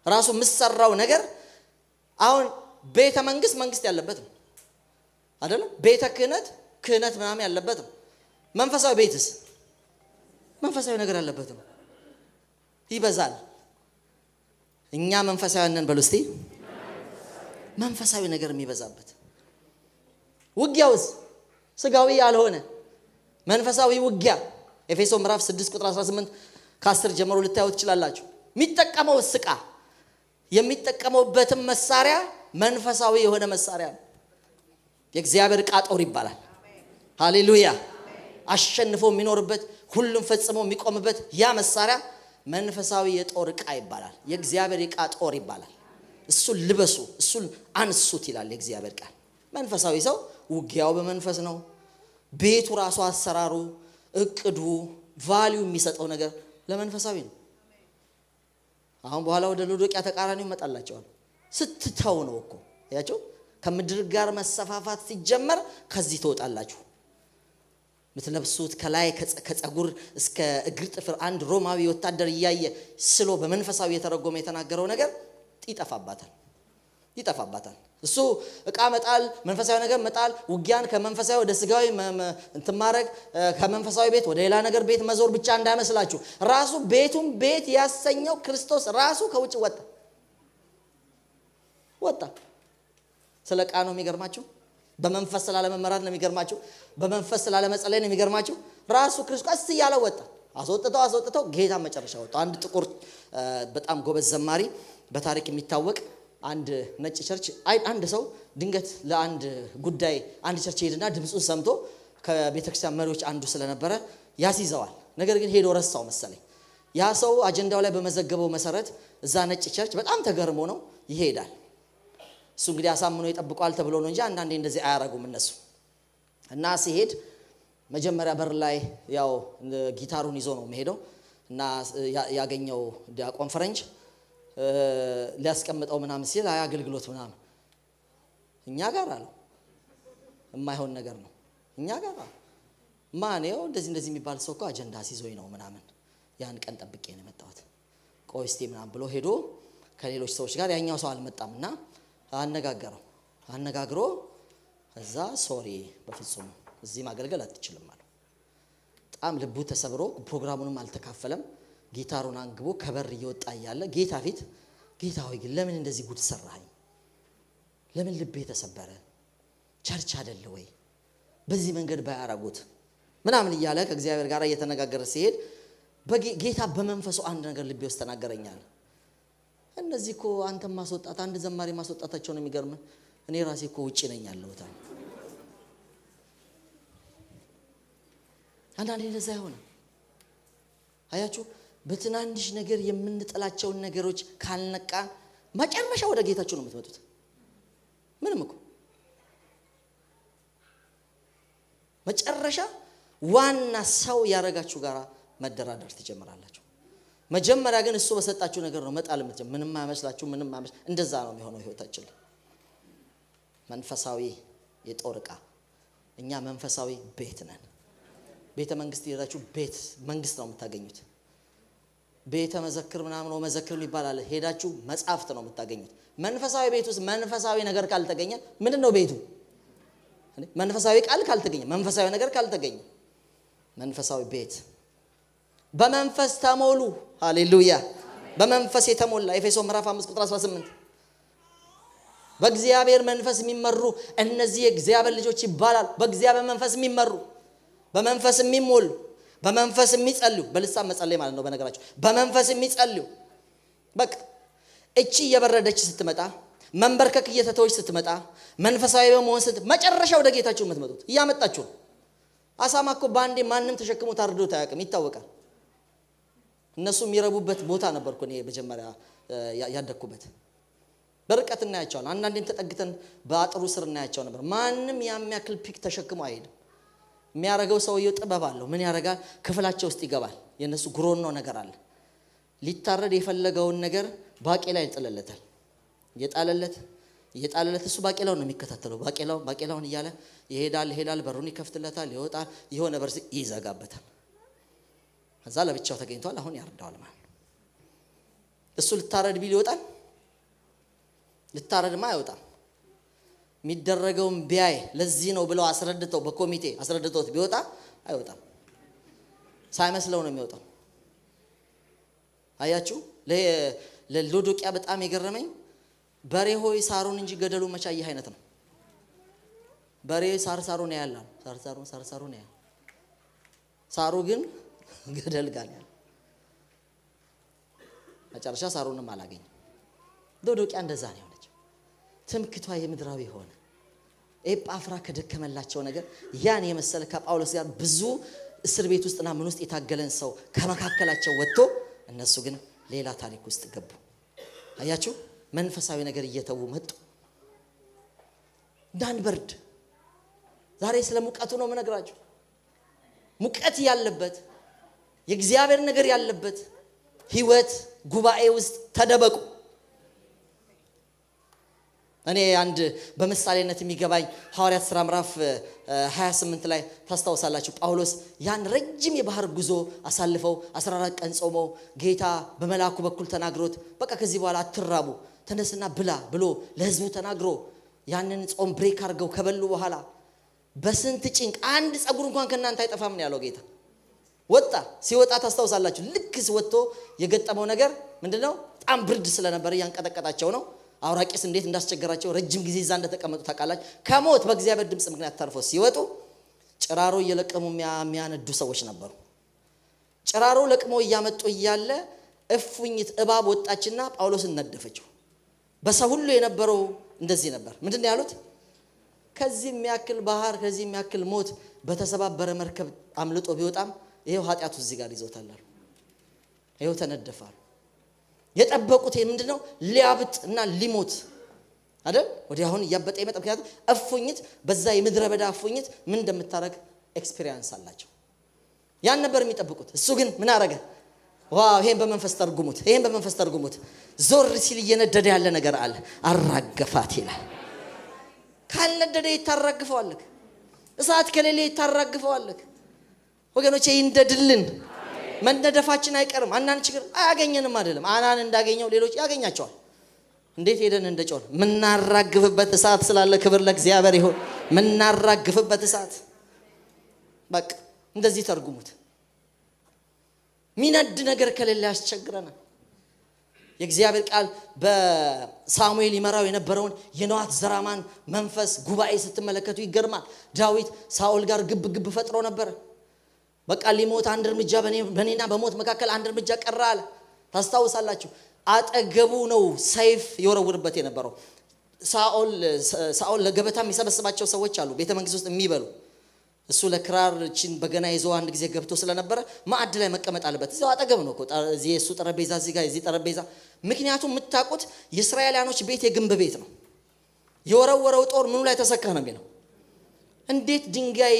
S1: ራሱ ምሰራው ነገር አሁን ቤተ መንግስት ያለበት ነው አይደል? ቤተ ክህነት ምናምን ያለበት ነው። መንፈሳዊ ቤትስ መንፈሳዊ ነገር ያለበት ነው። ይበዛል። እኛ መንፈሳዊ ነን በሉ እስቲ። መንፈሳዊ ነገር የሚበዛበት። ውጊያውስ ስጋዊ ያልሆነ መንፈሳዊ ውጊያ ኤፌሶን ምዕራፍ 6 ቁጥር 18 ከ10 ጀምሮ ልታዩት ትችላላችሁ። የሚጠቀመው ዕቃ የሚጠቀመውበትም መሳሪያ መንፈሳዊ የሆነ መሳሪያ ነው። የእግዚአብሔር ዕቃ ጦር ይባላል። ሃሌሉያ። አሸንፎ የሚኖርበት ሁሉም ፈጽሞ የሚቆምበት ያ መሳሪያ መንፈሳዊ የጦር ዕቃ ይባላል። የእግዚአብሔር ዕቃ ጦር ይባላል። እሱን ልበሱ፣ እሱን አንሱት ይላል የእግዚአብሔር ቃል። መንፈሳዊ ሰው ውጊያው በመንፈስ ነው። ቤቱ ራሱ አሰራሩ፣ እቅዱ፣ ቫልዩ የሚሰጠው ነገር ለመንፈሳዊ ነው። አሁን በኋላ ወደ ሎዶቅያ ተቃራኒው ይመጣላቸዋል። ስትተው ነው እኮ ያቸው ከምድር ጋር መሰፋፋት ሲጀመር ከዚህ ትወጣላችሁ። ምትለብሱት ከላይ ከጸጉር እስከ እግር ጥፍር አንድ ሮማዊ ወታደር እያየ ስሎ በመንፈሳዊ የተረጎመ የተናገረው ነገር ይጠፋባታል። እሱ ዕቃ መጣል፣ መንፈሳዊ ነገር መጣል፣ ውጊያን ከመንፈሳዊ ወደ ስጋዊ እንትማረግ፣ ከመንፈሳዊ ቤት ወደ ሌላ ነገር ቤት መዞር ብቻ እንዳይመስላችሁ። ራሱ ቤቱን ቤት ያሰኘው ክርስቶስ ራሱ ከውጭ ወጣ። ስለ ዕቃ ነው የሚገርማችሁ። በመንፈስ ስላለመመራት ነው የሚገርማችሁ። በመንፈስ ስላለመጸለይ ነው የሚገርማችሁ። ራሱ ክርስቶስ ቀስ እያለ ወጣ። አስወጥተው ጌታ መጨረሻ ወጣ። አንድ ጥቁር በጣም ጎበዝ ዘማሪ በታሪክ የሚታወቅ አንድ ነጭ ቸርች አንድ ሰው ድንገት ለአንድ ጉዳይ አንድ ቸርች ሄድና ድምጹን ሰምቶ ከቤተክርስቲያን መሪዎች አንዱ ስለነበረ ያስይዘዋል። ነገር ግን ሄዶ ረሳው መሰለኝ። ያ ሰው አጀንዳው ላይ በመዘገበው መሰረት እዛ ነጭ ቸርች በጣም ተገርሞ ነው ይሄዳል። እሱ እንግዲህ አሳምኖ ይጠብቋል ተብሎ ነው እንጂ አንዳንዴ እንደዚህ አያረጉም እነሱ። እና ሲሄድ መጀመሪያ በር ላይ ያው ጊታሩን ይዞ ነው የሚሄደው እና ያገኘው ዲያቆን ፈረንጅ ሊያስቀምጠው ምናምን ሲል አገልግሎት ምናምን እኛ ጋር አለው የማይሆን ነገር ነው። እኛ ጋር ማን ነው እንደዚህ የሚባል ሰው እኮ አጀንዳ ሲዞኝ ነው ምናምን ያን ቀን ጠብቄ ነው የመጣሁት። ቆይ እስቲ ምናምን ብሎ ሄዶ ከሌሎች ሰዎች ጋር ያኛው ሰው አልመጣምና አነጋግሮ እዛ ሶሪ በፍጹም እዚህ ማገልገል አትችልም አለው። በጣም ልቡ ተሰብሮ ፕሮግራሙንም አልተካፈለም። ጊታሩን አንግቦ ከበር እየወጣ ያለ ጌታ ፊት ጌታ ሆይ ግን ለምን እንደዚህ ጉድ ሰራኸኝ? ለምን ልቤ ተሰበረ? ቸርች አይደለ ወይ? በዚህ መንገድ ባያረጉት ምናምን እያለ ከእግዚአብሔር ጋር እየተነጋገረ ሲሄድ ጌታ በመንፈሱ አንድ ነገር ልቤ ውስጥ ተናገረኛል። እነዚህ እኮ አንተም ማስወጣት አንድ ዘማሪ ማስወጣታቸው ነው የሚገርም። እኔ ራሴ እኮ ውጪ ነኝ ያለሁት። አንዳንዴ እንደዛ ይሆናል። አያችሁ በትናንሽ ነገር የምንጠላቸውን ነገሮች ካልነቃን መጨረሻ ወደ ጌታችሁ ነው የምትመጡት። ምንም እኮ መጨረሻ ዋና ሰው ያረጋችሁ ጋራ መደራደር ትጀምራላችሁ። መጀመሪያ ግን እሱ በሰጣችሁ ነገር ነው መጣል የምትጀምሩ። ምንም አይመስላችሁ፣ ምንም አይመስል እንደዛ ነው የሚሆነው ህይወታችን። መንፈሳዊ የጦር ዕቃ እኛ መንፈሳዊ ቤት ነን። ቤተ መንግስት ሄዳችሁ ቤት መንግስት ነው የምታገኙት። ቤተ መዘክር ምናምን ነው መዘክር ይባላል። ሄዳችሁ መጻፍት ነው የምታገኙት። መንፈሳዊ ቤት ውስጥ መንፈሳዊ ነገር ካልተገኘ ምንድነው ቤቱ? መንፈሳዊ ቃል ካልተገኘ፣ መንፈሳዊ ነገር ካልተገኘ መንፈሳዊ ቤት በመንፈስ ተሞሉ። ሃሌሉያ! በመንፈስ የተሞላ ኤፌሶን ምዕራፍ 5 ቁጥር 18 በእግዚአብሔር መንፈስ የሚመሩ እነዚህ የእግዚአብሔር ልጆች ይባላል። በእግዚአብሔር መንፈስ የሚመሩ፣ በመንፈስ የሚሞሉ፣ በመንፈስ የሚጸልዩ፣ በልሳን መጸለይ ማለት ነው በነገራችሁ። በመንፈስ የሚጸልዩ በቃ እቺ እየበረደች ስትመጣ፣ መንበርከክ እየተተወች ስትመጣ፣ መንፈሳዊ በመሆን መጨረሻ ወደ ጌታችሁ የምትመጡት እያመጣችሁ ነው። አሳማ እኮ ባንዴ ማንም ተሸክሞ ታርዶት አያውቅም፣ ይታወቃል። እነሱ የሚረቡበት ቦታ ነበርኩ እኔ መጀመሪያ ያደኩበት። በርቀት እናያቸዋለን። አንዳንዴም ተጠግተን በአጥሩ ስር እናያቸው ነበር። ማንም ያሚያክል ፒክ ተሸክሞ አይሄድም። የሚያረጋው ሰውየው ጥበብ አለው። ምን ያረጋል? ክፍላቸው ውስጥ ይገባል። የነሱ ጉሮኖ ነገር አለ። ሊታረድ የፈለገውን ነገር ባቄላ ይጥልለታል። እየጣለለት እሱ ባቄላውን ነው የሚከታተለው። ባቄላውን እያለ ይሄዳል፣ በሩን ይከፍትለታል፣ ይወጣል፣ የሆነ በር ይዘጋበታል። ከዛ ለብቻው ተገኝቷል። አሁን ያርዳዋል ማለት ነው። እሱ ልታረድ ቢል ይወጣል? ልታረድማ አይወጣም። የሚደረገውን ቢያይ ለዚህ ነው ብለው አስረድተው በኮሚቴ አስረድተውት ቢወጣ አይወጣም። ሳይመስለው ነው የሚወጣው። አያችሁ? ለሎዶቅያ በጣም የገረመኝ በሬ ሆይ ሳሩን እንጂ ገደሉን መቻየህ አይነት ነው። በሬ ሳሩን ያያል፣ ሳሩን ያያል። ሳሩ ግን ገደል ጋር ያለ። መጨረሻ ሳሩንም አላገኘም። ሎዶቅያ እንደዛ ነው የሆነችው። ትምክቷ የምድራዊ ሆነ። ኤጳፍራ ከደከመላቸው ነገር ያን የመሰለ ከጳውሎስ ጋር ብዙ እስር ቤት ውስጥና ምን ውስጥ የታገለን ሰው ከመካከላቸው ወጥቶ እነሱ ግን ሌላ ታሪክ ውስጥ ገቡ። አያችሁ? መንፈሳዊ ነገር እየተው መጡ። እንዳንበርድ ዛሬ ስለ ሙቀቱ ነው የምነግራችሁ። ሙቀት ያለበት የእግዚአብሔር ነገር ያለበት ህይወት ጉባኤ ውስጥ ተደበቁ። እኔ አንድ በምሳሌነት የሚገባኝ ሐዋርያት ሥራ ምዕራፍ 28 ላይ ታስታውሳላችሁ። ጳውሎስ ያን ረጅም የባህር ጉዞ አሳልፈው 14 ቀን ጾመው ጌታ በመላኩ በኩል ተናግሮት በቃ ከዚህ በኋላ አትራቡ ተነስና ብላ ብሎ ለህዝቡ ተናግሮ ያንን ጾም ብሬክ አድርገው ከበሉ በኋላ በስንት ጭንቅ አንድ ጸጉር እንኳን ከናንተ አይጠፋም ነው ያለው ጌታ። ወጣ። ሲወጣ ታስታውሳላችሁ። ልክ ወጥቶ የገጠመው ነገር ምንድነው? በጣም ብርድ ስለነበር ያንቀጠቀጣቸው ነው። አውራቂስ እንዴት እንዳስቸገራቸው ረጅም ጊዜ እዛ እንደተቀመጡ ታውቃላችሁ። ከሞት በእግዚአብሔር ድምጽ ምክንያት ተርፈው ሲወጡ ጭራሮ እየለቀሙ የሚያነዱ ሰዎች ነበሩ። ጭራሮ ለቅሞ እያመጡ እያለ እፉኝት እባብ ወጣችና ጳውሎስን ነደፈችው። በሰው ሁሉ የነበረው እንደዚህ ነበር። ምንድነው ያሉት? ከዚህ የሚያክል ባህር ከዚህ የሚያክል ሞት በተሰባበረ መርከብ አምልጦ ቢወጣም ይሄው ኃጢያቱ እዚህ ጋር ይዞታል። ይሄው ተነደፋል። የጠበቁት ምንድነው? ሊያብጥ እና ሊሞት አይደል? ወዲያ አሁን ያበጠ ይመጣ። ምክንያቱም እፉኝት በዛ የምድረ በዳ እፉኝት ምን እንደምታረግ ኤክስፒሪየንስ አላቸው። ያን ነበር የሚጠብቁት። እሱ ግን ምን አረገ? ዋው! ይሄን በመንፈስ ተርጉሙት። ዞር ሲል እየነደደ ያለ ነገር አለ። አራገፋት ይላል። ካልነደደ ይታራግፈዋለክ። እሳት ከሌለ ይታራግፈዋለክ። ወገኖቼ ይንደድልን። መነደፋችን አይቀርም። አንዳንድ ችግር አያገኘንም አይደለም። አናን እንዳገኘው ሌሎች ያገኛቸዋል። እንዴት ሄደን እንደጮን ምናራግፍበት እሳት ስላለ ክብር ለእግዚአብሔር ይሁን። ምናራግፍበት እሳት በቃ እንደዚህ ተርጉሙት። ሚነድ ነገር ከሌለ ያስቸግረናል። የእግዚአብሔር ቃል በሳሙኤል ይመራው የነበረውን የነዋት ዘራማን መንፈስ ጉባኤ ስትመለከቱ ይገርማል። ዳዊት ሳኦል ጋር ግብ ፈጥሮ ነበር። በቃ ሊሞት አንድ እርምጃ በኔና በሞት መካከል አንድ እርምጃ ቀረ አለ። ታስታውሳላችሁ። አጠገቡ ነው ሰይፍ ይወረውርበት የነበረው። ሳኦል ለገበታ የሚሰበስባቸው ሰዎች አሉ ቤተ መንግስት ውስጥ የሚበሉ። እሱ ለክራርችን በገና ይዞ አንድ ጊዜ ገብቶ ስለነበረ ማዕድ ላይ መቀመጥ አለበት። እዛው አጠገብ ነው እኮ እዚህ እሱ ጠረጴዛ እዚህ ጋር እዚህ ጠረጴዛ። ምክንያቱም የምታውቁት የእስራኤላኖች ቤት የግንብ ቤት ነው። የወረወረው ጦር ምኑ ላይ ተሰካ ነው የሚለው። እንዴት ድንጋይ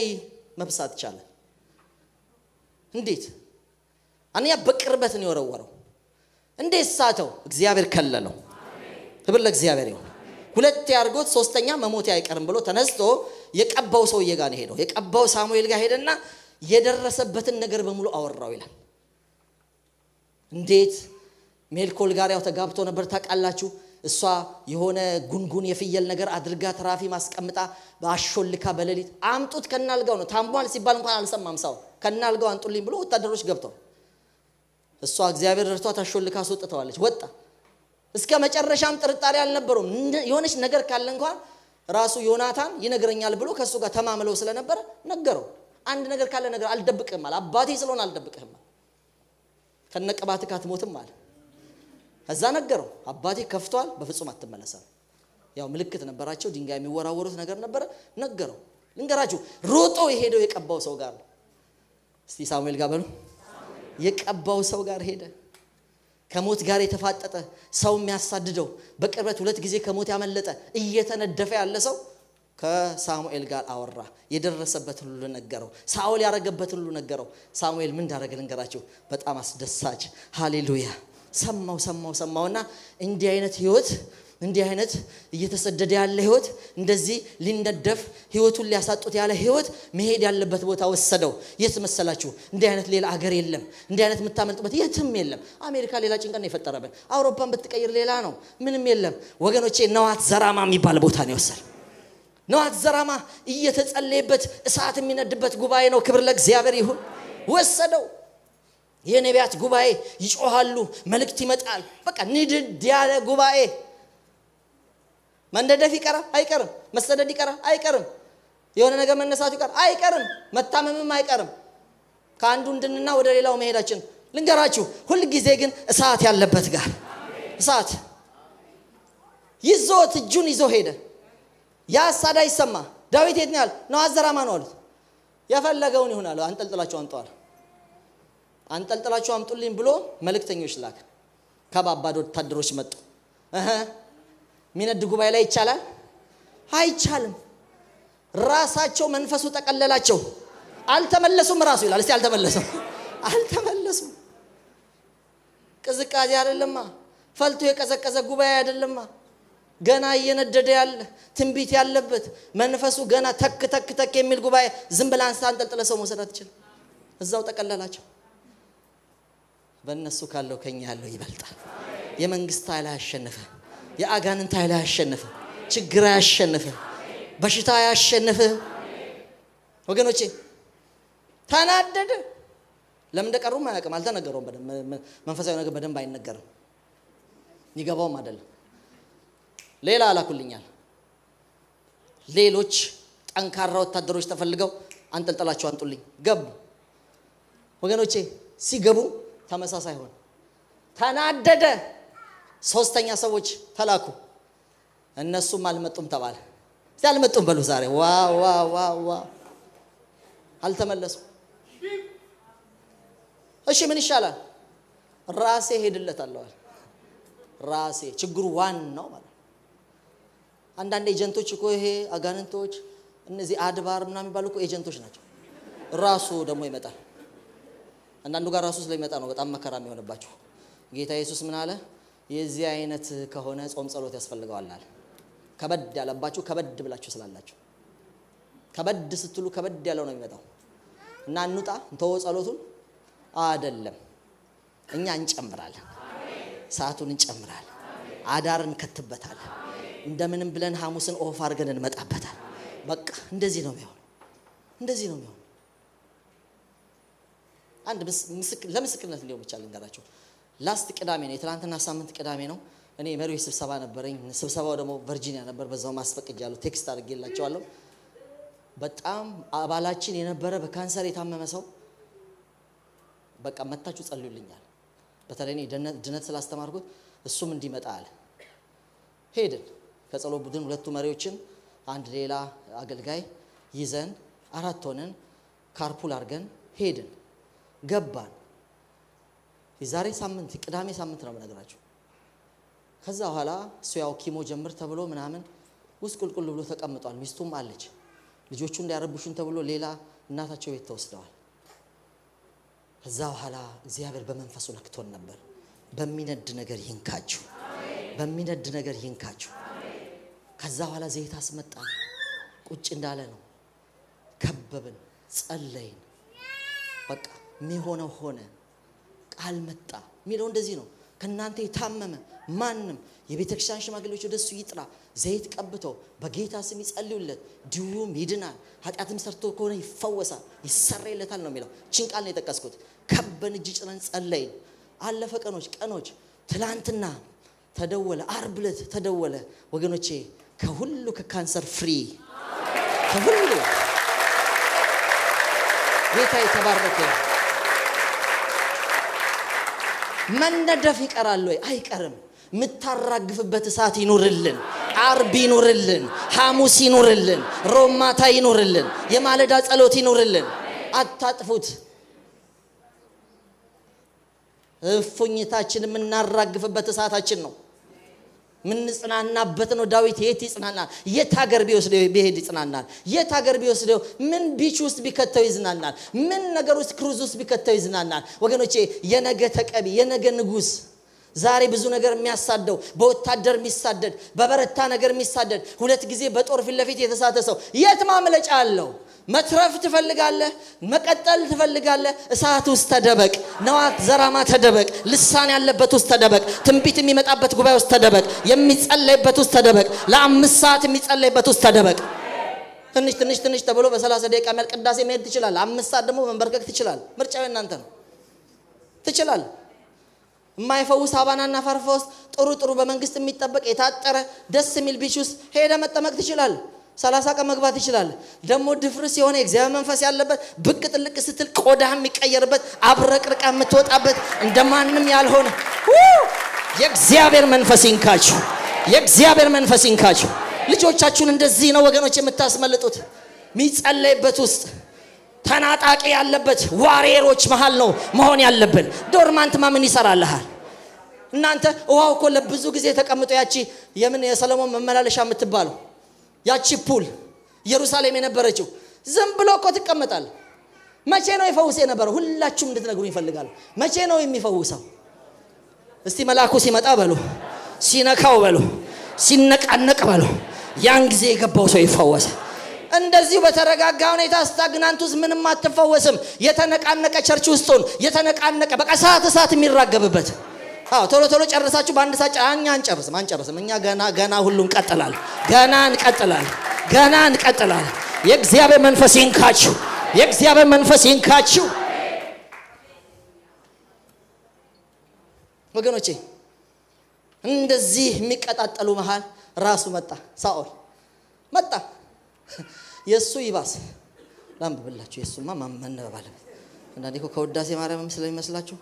S1: መብሳት ቻለ? እንዴት? አንያ በቅርበት ነው የወረወረው። እንዴት ሳተው? እግዚአብሔር ከለለው። ክብር ለእግዚአብሔር ይሁን። ሁለት ያርጎት ሶስተኛ መሞት አይቀርም ብሎ ተነስቶ የቀባው ሰውዬ ጋር ሄደው የቀባው ሳሙኤል ጋር ሄደና የደረሰበትን ነገር በሙሉ አወራው ይላል። እንዴት? ሜልኮል ጋር ያው ተጋብቶ ነበር ታውቃላችሁ። እሷ የሆነ ጉንጉን የፍየል ነገር አድርጋ ተራፊ ማስቀምጣ ባሾልካ በሌሊት አምጡት ከናልጋው ነው ታምቧል ሲባል እንኳን አልሰማም። ሰው ከናልጋው አንጡልኝ ብሎ ወታደሮች ገብተው እሷ እግዚአብሔር ረድቷ ታሾልካ አስወጥተዋለች። ወጣ። እስከ መጨረሻም ጥርጣሬ አልነበረውም። የሆነች ነገር ካለ እንኳን ራሱ ዮናታን ይነግረኛል ብሎ ከሱ ጋር ተማምለው ስለነበረ ነገረው። አንድ ነገር ካለ ነገር አልደብቅህም አለ። አባቴ ስለሆነ አልደብቅህም ከነቀባትህ አትሞትም አለ። እዛ ነገረው። አባቴ ከፍቷል በፍጹም አትመለሰም። ያው ምልክት ነበራቸው ድንጋይ የሚወራወሩት ነገር ነበር። ነገረው። ልንገራችሁ ሮጦ የሄደው የቀባው ሰው ጋር ነው። እስቲ ሳሙኤል ጋር በሉ። የቀባው ሰው ጋር ሄደ። ከሞት ጋር የተፋጠጠ ሰው የሚያሳድደው በቅርበት 2 ጊዜ ከሞት ያመለጠ እየተነደፈ ያለ ሰው ከሳሙኤል ጋር አወራ። የደረሰበት ሁሉ ነገረው። ሳኦል ያረገበት ሁሉ ነገረው። ሳሙኤል ምን እንዳረገ ልንገራችሁ። በጣም አስደሳች። ሃሌሉያ። ሰማውና እንዲህ አይነት ህይወት እንዲህ አይነት እየተሰደደ ያለ ህይወት እንደዚህ ሊነደፍ ህይወቱን ሊያሳጡት ያለ ህይወት መሄድ ያለበት ቦታ ወሰደው። የት መሰላችሁ? እንዲህ አይነት ሌላ ሀገር የለም። እንዲህ አይነት የምታመልጥበት የትም የለም። አሜሪካ ሌላ ጭንቀት ነው የፈጠረብን። አውሮፓን ብትቀይር ሌላ ነው። ምንም የለም ወገኖቼ። ነዋት ዘራማ የሚባል ቦታ ነው የወሰደው። ነዋት ዘራማ እየተጸለየበት እሳት የሚነድበት ጉባኤ ነው። ክብር ለእግዚአብሔር ይሁን። ወሰደው። የነቢያት ጉባኤ ይጮሃሉ፣ መልእክት ይመጣል። በቃ ንድድ ያለ ጉባኤ። መንደደፍ ይቀራል አይቀርም? መሰደድ ይቀራል አይቀርም? የሆነ ነገር መነሳቱ ይቀራል አይቀርም? መታመምም አይቀርም? ከአንዱ እንድንና ወደ ሌላው መሄዳችን ልንገራችሁ። ሁሉ ጊዜ ግን እሳት ያለበት ጋር እሳት ይዞት እጁን ይዞ ሄደ። ያ ሳዳ ይሰማ። ዳዊት የት ነው ያለው? ነው አዘራማ ነው አሉት። የፈለገውን ይሁን አለው። አንጠልጥላችሁ አምጣው። አንጠልጥላችሁ አምጡልኝ ብሎ መልእክተኞች ላከ። ከባባድ ወታደሮች መጡ። ሚነድ ጉባኤ ላይ ይቻላል አይቻልም? ራሳቸው መንፈሱ ተቀለላቸው። አልተመለሱም። ራሱ ይላል። እስቲ አልተመለሱም። ቅዝቃዜ አይደለማ፣ ፈልቶ የቀዘቀዘ ጉባኤ አይደለማ። ገና እየነደደ ያለ ትንቢት ያለበት መንፈሱ ገና ተክ ተክ ተክ የሚል ጉባኤ ዝም ብላ አንስታ አንጠልጥለ ሰው መውሰድ አትችልም። እዛው ተቀለላቸው። በእነሱ ካለው ከኛ ያለው ይበልጣል። የመንግስት ኃይል ያሸነፈ፣ የአጋንንት ኃይል ያሸነፈ፣ ችግር ያሸነፈ፣ በሽታ ያሸነፈ ወገኖቼ ተናደደ። ለምን እንደቀሩም አያውቅም። አልተነገረውም። መንፈሳዊ ነገር በደንብ አይነገርም። ይገባውም አይደለም። ሌላ አላኩልኛል። ሌሎች ጠንካራ ወታደሮች ተፈልገው አንጠልጥላችሁ አንጡልኝ ገቡ። ወገኖቼ ሲገቡ ተመሳሳይ ሆነ። ተናደደ። ሶስተኛ ሰዎች ተላኩ። እነሱም አልመጡም ተባለ። እስቲ አልመጡም በሉ ዛሬ። ዋ አልተመለሱም። እሺ ምን ይሻላል? ራሴ ሄድለታለሁ። ራሴ ችግሩ ዋናው ማለት አንዳንድ ኤጀንቶች እኮ ይሄ አጋንንቶች እነዚህ አድባር ምናምን የሚባሉ እኮ ኤጀንቶች ናቸው። ራሱ ደግሞ ይመጣል። አንዳንዱ ጋር ራሱ ስለሚመጣ ነው በጣም መከራ የሚሆንባችሁ። ጌታ ኢየሱስ ምን አለ? የዚህ አይነት ከሆነ ጾም ጸሎት ያስፈልገዋል አለ። ከበድ ያለባችሁ ከበድ ብላችሁ ስላላችሁ ከበድ ስትሉ ከበድ ያለው ነው የሚመጣው። እና እንውጣ እንተው ጸሎቱን አይደለም፣ እኛ እንጨምራለን፣ ሰዓቱን እንጨምራለን፣ አዳርን ከትበታል። እንደምንም ብለን ሐሙስን ኦፍ አድርገን እንመጣበታል። በቃ እንደዚህ ነው የሚሆነው። እንደዚህ ነው የሚሆነው። አንድ ለምስክርነት ሊሆን ይችላል እንገራችሁ። ላስት ቅዳሜ ነው፣ የትላንትና ሳምንት ቅዳሜ ነው። እኔ መሪዎች ስብሰባ ነበረኝ። ስብሰባው ደግሞ ቨርጂኒያ ነበር። በዛው ማስፈቀጃለሁ፣ ቴክስት አድርጌላቸዋለሁ። በጣም አባላችን የነበረ በካንሰር የታመመ ሰው በቃ መታችሁ ጸልዩልኛል። በተለይ እኔ ድነት ስላስተማርኩት እሱም እንዲመጣ አለ። ሄድን ከጸሎት ቡድን 2 መሪዎችን አንድ ሌላ አገልጋይ ይዘን 4 ሆነን ካርፑል አድርገን ሄድን። ገባን። የዛሬ ሳምንት ቅዳሜ ሳምንት ነው የምነግራችሁ። ከዛ በኋላ እሱ ያው ኪሞ ጀምር ተብሎ ምናምን ውስጥ ቁልቁል ብሎ ተቀምጧል። ሚስቱም አለች። ልጆቹ እንዳያረብሹን ተብሎ ሌላ እናታቸው ቤት ተወስደዋል። ከዛ በኋላ እግዚአብሔር በመንፈሱ ነክቶን ነበር። በሚነድ ነገር ይንካችሁ፣ በሚነድ ነገር ይንካችሁ። ከዛ በኋላ ዘይት አስመጣን። ቁጭ እንዳለ ነው። ከበብን፣ ጸለይን። በቃ የሚሆነው ሆነ። ቃል መጣ የሚለው እንደዚህ ነው። ከናንተ የታመመ ማንም የቤተክርስቲያን ሽማግሌዎች ወደሱ ይጥራ፣ ዘይት ቀብተው በጌታ ስም ይጸልዩለት፣ ድውም ይድናል፣ ኃጢአትም ሰርቶ ከሆነ ይፈወሳል፣ ይሰረይለታል ነው የሚለው። እቺን ቃል ነው የጠቀስኩት። ከበን እጅ ጭነን ጸለይን። አለፈ ቀኖች። ትላንትና ተደወለ፣ ዓርብ ዕለት ተደወለ። ወገኖቼ ከሁሉ ከካንሰር ፍሪ፣ ከሁሉ ጌታ የተባረከ። መነደፍ ይቀራል ወይ? አይቀርም። ምታራግፍበት እሳት ይኑርልን። ዓርብ ይኑርልን፣ ሐሙስ ይኑርልን፣ ሮብ ማታ ይኑርልን፣ የማለዳ ጸሎት ይኑርልን። አታጥፉት። እፉኝታችን የምናራግፍበት እሳታችን ነው። ምን ጽናናበት ነው። ዳዊት የት ይጽናናል? የት ሀገር ቢወስደው ቢሄድ ይጽናናል? የት ሀገር ቢወስደው ምን ቢች ውስጥ ቢከተው ይዝናናል? ምን ነገር ውስጥ ክሩዝ ውስጥ ቢከተው ይዝናናል? ወገኖቼ የነገ ተቀቢ፣ የነገ ንጉስ፣ ዛሬ ብዙ ነገር የሚያሳደው፣ በወታደር የሚሳደድ፣ በበረታ ነገር የሚሳደድ፣ ሁለት ጊዜ በጦር ፊት ለፊት የተሳተ ሰው የት ማምለጫ አለው? መትረፍ ትፈልጋለህ? መቀጠል ትፈልጋለህ? እሳት ውስጥ ተደበቅ። ነዋት ዘራማ ተደበቅ። ልሳን ያለበት ውስጥ ተደበቅ። ትንቢት የሚመጣበት ጉባኤ ውስጥ ተደበቅ። የሚጸለይበት ውስጥ ተደበቅ። ለ5 ሰዓት የሚጸለይበት ውስጥ ተደበቅ። ትንሽ ተብሎ በ30 ደቂቃ የሚያልቅ ቅዳሴ መሄድ ትችላለህ። 5 ሰዓት ደግሞ መንበርከክ ትችላለህ። ምርጫው እናንተ ነው። ትችላለህ። የማይፈውስ አባናና ፈርፋ ውስጥ ጥሩ በመንግስት የሚጠበቅ የታጠረ ደስ የሚል ቢች ውስጥ ሄደ መጠመቅ ትችላለህ። 30 ቀን መግባት ይችላል። ደሞ ድፍርስ የሆነ እግዚአብሔር መንፈስ ያለበት ብቅ ጥልቅ ስትል ቆዳህ የሚቀየርበት አብረቅርቃ የምትወጣበት እንደማንም ያልሆነ የእግዚአብሔር መንፈስ ይንካችሁ። የእግዚአብሔር መንፈስ ይንካችሁ። ልጆቻችሁን እንደዚህ ነው ወገኖች የምታስመልጡት። የሚጸለይበት ውስጥ ተናጣቂ ያለበት ዋሪየሮች መሃል ነው መሆን ያለብን። ዶርማንትማ ምን ይሰራልሃል? እናንተ ውሃው እኮ ለብዙ ጊዜ ተቀምጦ ያቺ የምን የሰሎሞን መመላለሻ የምትባለው ያቺ ፑል ኢየሩሳሌም የነበረችው ዝም ብሎ እኮ ትቀመጣል። መቼ ነው ይፈውስ የነበረው? ሁላችሁም እንድትነግሩ ይፈልጋል። መቼ ነው የሚፈውሰው? እስቲ መልአኩ ሲመጣ በሉ፣ ሲነካው በሉ፣ ሲነቃነቅ በሉ፣ ያን ጊዜ የገባው ሰው ይፈወሰ። እንደዚህ በተረጋጋ ሁኔታ ስታግናንቱስ ምንም አትፈወስም። የተነቃነቀ ቸርች ውስጥን የተነቃነቀ በቃ እሳት የሚራገብበት። ቶሎ ጨርሳችሁ በአንድ ሰዓት አንጨርስም። እኛ ገና ሁሉ እንቀጥላለን። ገና እንቀጥላለን። የእግዚአብሔር መንፈስ ይንካችሁ። የእግዚአብሔር መንፈስ ይንካችሁ ወገኖቼ። እንደዚህ የሚቀጣጠሉ መሃል ራሱ መጣ፣ ሳኦል መጣ። የሱ ይባስ ላምብላችሁ። የሱማ ማመነበብ አለበት። አንዳንዴ እኮ ከውዳሴ ማርያም ስለሚመስላችሁ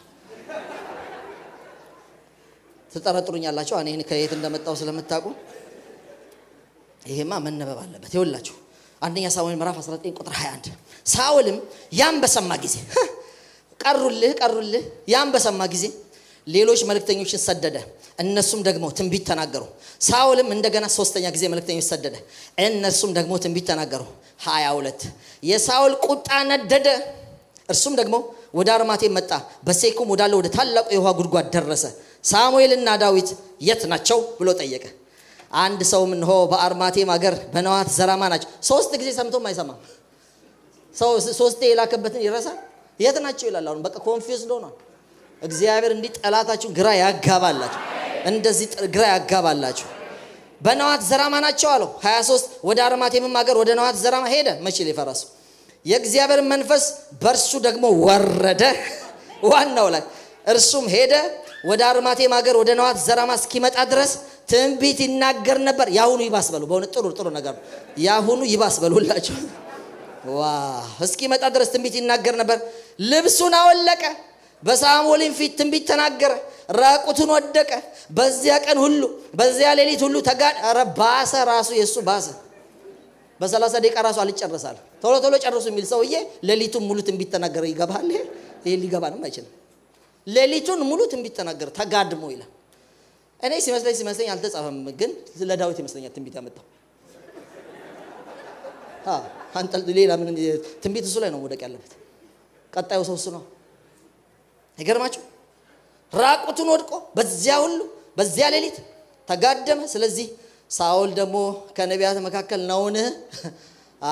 S1: ትጠረጥሩኛላችሁ። እኔ ከየት እንደመጣው ስለምታውቁ ይሄማ መነበብ አለበት። ይኸውላችሁ አንደኛ ሳሙኤል ምዕራፍ 19 ቁጥር 21 ሳኦልም ያን በሰማ ጊዜ ቀሩልህ ያን በሰማ ጊዜ ሌሎች መልእክተኞችን ሰደደ። እነሱም ደግሞ ትንቢት ተናገሩ። ሳኦልም እንደገና 3ኛ ጊዜ መልእክተኞች ሰደደ። እነሱም ደግሞ ትንቢት ተናገሩ። 22 የሳኦል ቁጣ ነደደ። እርሱም ደግሞ ወደ አርማቴም መጣ። በሴኩም ወዳለው ወደ ታላቁ የውሃ ጉድጓድ ደረሰ። ሳሙኤልና ዳዊት የት ናቸው ብሎ ጠየቀ። አንድ ሰውም እንሆ በአርማቴም ሀገር በነዋት ዘራማ ናቸው። 3 ጊዜ ሰምቶም አይሰማም። ሰው 3 የላከበትን ይረሳል። የት ናቸው ይላል። አሁን በቃ ኮንፊውዝድ ሆኗል። እግዚአብሔር እንዲህ ጠላታችሁ ግራ ያጋባላችሁ፣ እንደዚህ ግራ ያጋባላችሁ። በነዋት ዘራማ ናቸው አለው። 23 ወደ አርማቴምም ሀገር ወደ ነዋት ዘራማ ሄደ። መቼ ሊፈራሱ የእግዚአብሔር መንፈስ በርሱ ደግሞ ወረደ። ዋናው ላይ እርሱም ሄደ ወደ አርማቴም ሀገር ወደ ነዋት ዘራማ እስኪመጣ ድረስ ትንቢት ይናገር ነበር። ያሁኑ ይባስ በሉ። በእውነት ጥሩ ነገር ነው። ያሁኑ ይባስ በሉላችሁ። እስኪመጣ ድረስ ትንቢት ይናገር ነበር። ልብሱን አወለቀ፣ በሳሙኤልም ፊት ትንቢት ተናገረ። ራቁቱን ወደቀ። በዚያ ቀን ሁሉ በዚያ ሌሊት ሁሉ ኧረ ባሰ። ራሱ የሱ ባሰ። በ30 ደቂቃ ራሱ አልጨረሳል። ቶሎ ጨርሱ የሚል ሰውዬ ሌሊቱን ሙሉ ትንቢት ተናገረ። ይገባል? ይሄ ሊገባ ነው አይችልም። ሌሊቱን ሙሉ ትንቢት ተናገረ ተጋድሞ ይላል። እኔ ሲመስለኝ አልተጻፈም፣ ግን ለዳዊት ይመስለኛል ትንቢት ያመጣው። አንጠልጥሎ ሌላ ምን ትንቢት እሱ ላይ ነው ወደቅ ያለበት። ቀጣዩ ሰው እሱ ነው። ይገርማችሁ ራቁቱን ወድቆ በዚያ ሁሉ በዚያ ሌሊት ተጋደመ። ስለዚህ ሳኦል ደግሞ ከነቢያት መካከል ነውን?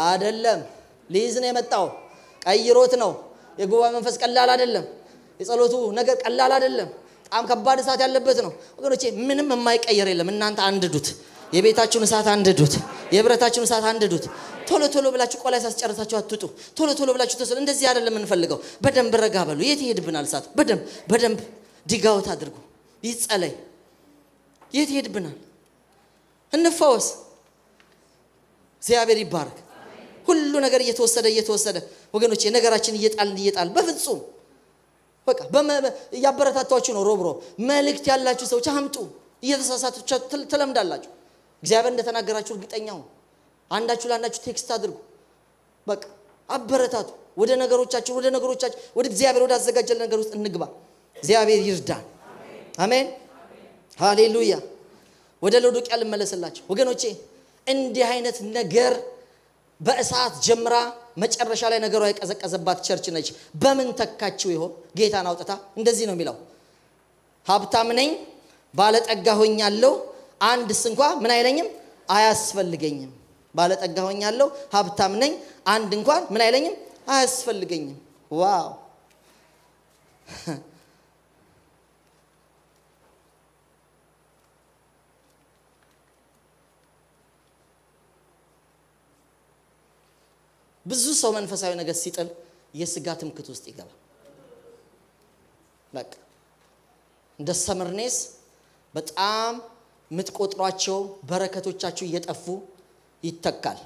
S1: አይደለም፣ ሊይዝ ነው የመጣው። ቀይሮት ነው። የጉባኤ መንፈስ ቀላል አይደለም። የጸሎቱ ነገር ቀላል አይደለም። በጣም ከባድ እሳት ያለበት ነው ወገኖቼ። ምንም የማይቀየር የለም። እናንተ አንድዱት፣ የቤታችሁን እሳት አንድዱት፣ የህብረታችሁን እሳት አንድዱት። ቶሎ ቶሎ ብላችሁ ቆላይ ሳስጨርሳችሁ አትውጡ። ቶሎ ቶሎ ብላችሁ ተሰለ እንደዚህ አይደለም የምንፈልገው። በደንብ ረጋ በሉ። የት ይሄድብናል እሳት? በደንብ ዲጋውት አድርጉ። ይጸለይ። የት ይሄድብናል? እንፈወስ። እግዚአብሔር ይባረክ። ሁሉ ነገር እየተወሰደ ወገኖቼ ነገራችን እየጣልን በፍጹም በቃ ያበረታታችሁ ነው። ሮብሮ መልእክት ያላችሁ ሰዎች አምጡ። እየተሳሳታችሁ ትለምዳላችሁ። እግዚአብሔር እንደተናገራችሁ እርግጠኛው አንዳችሁ ለአንዳችሁ ቴክስት አድርጉ። በቃ አበረታቱ። ወደ ነገሮቻችን ወደ እግዚአብሔር ወደ አዘጋጀልን ነገር ውስጥ እንግባ። እግዚአብሔር ይርዳን። አሜን ሃሌሉያ። ወደ ሎዶቅያ ልመለስላችሁ ወገኖቼ። እንዲህ አይነት ነገር በእሳት ጀምራ መጨረሻ ላይ ነገሯ የቀዘቀዘባት ቸርች ነች። በምን ተካችሁ ይሆን? ጌታን አውጥታ እንደዚህ ነው የሚለው፣ ሀብታም ነኝ ባለጠጋ ሆኛለሁ፣ አንድስ እንኳን ምን አይለኝም አያስፈልገኝም። ባለጠጋ ሆኛለሁ፣ ሀብታም ነኝ፣ አንድ እንኳን ምን አይለኝም አያስፈልገኝም። ዋው! ብዙ ሰው መንፈሳዊ ነገር ሲጥል የስጋ ትምክህት ውስጥ ይገባል። በቃ እንደ ሰምርኔስ በጣም ምትቆጥሯቸው በረከቶቻችሁ እየጠፉ ይተካል።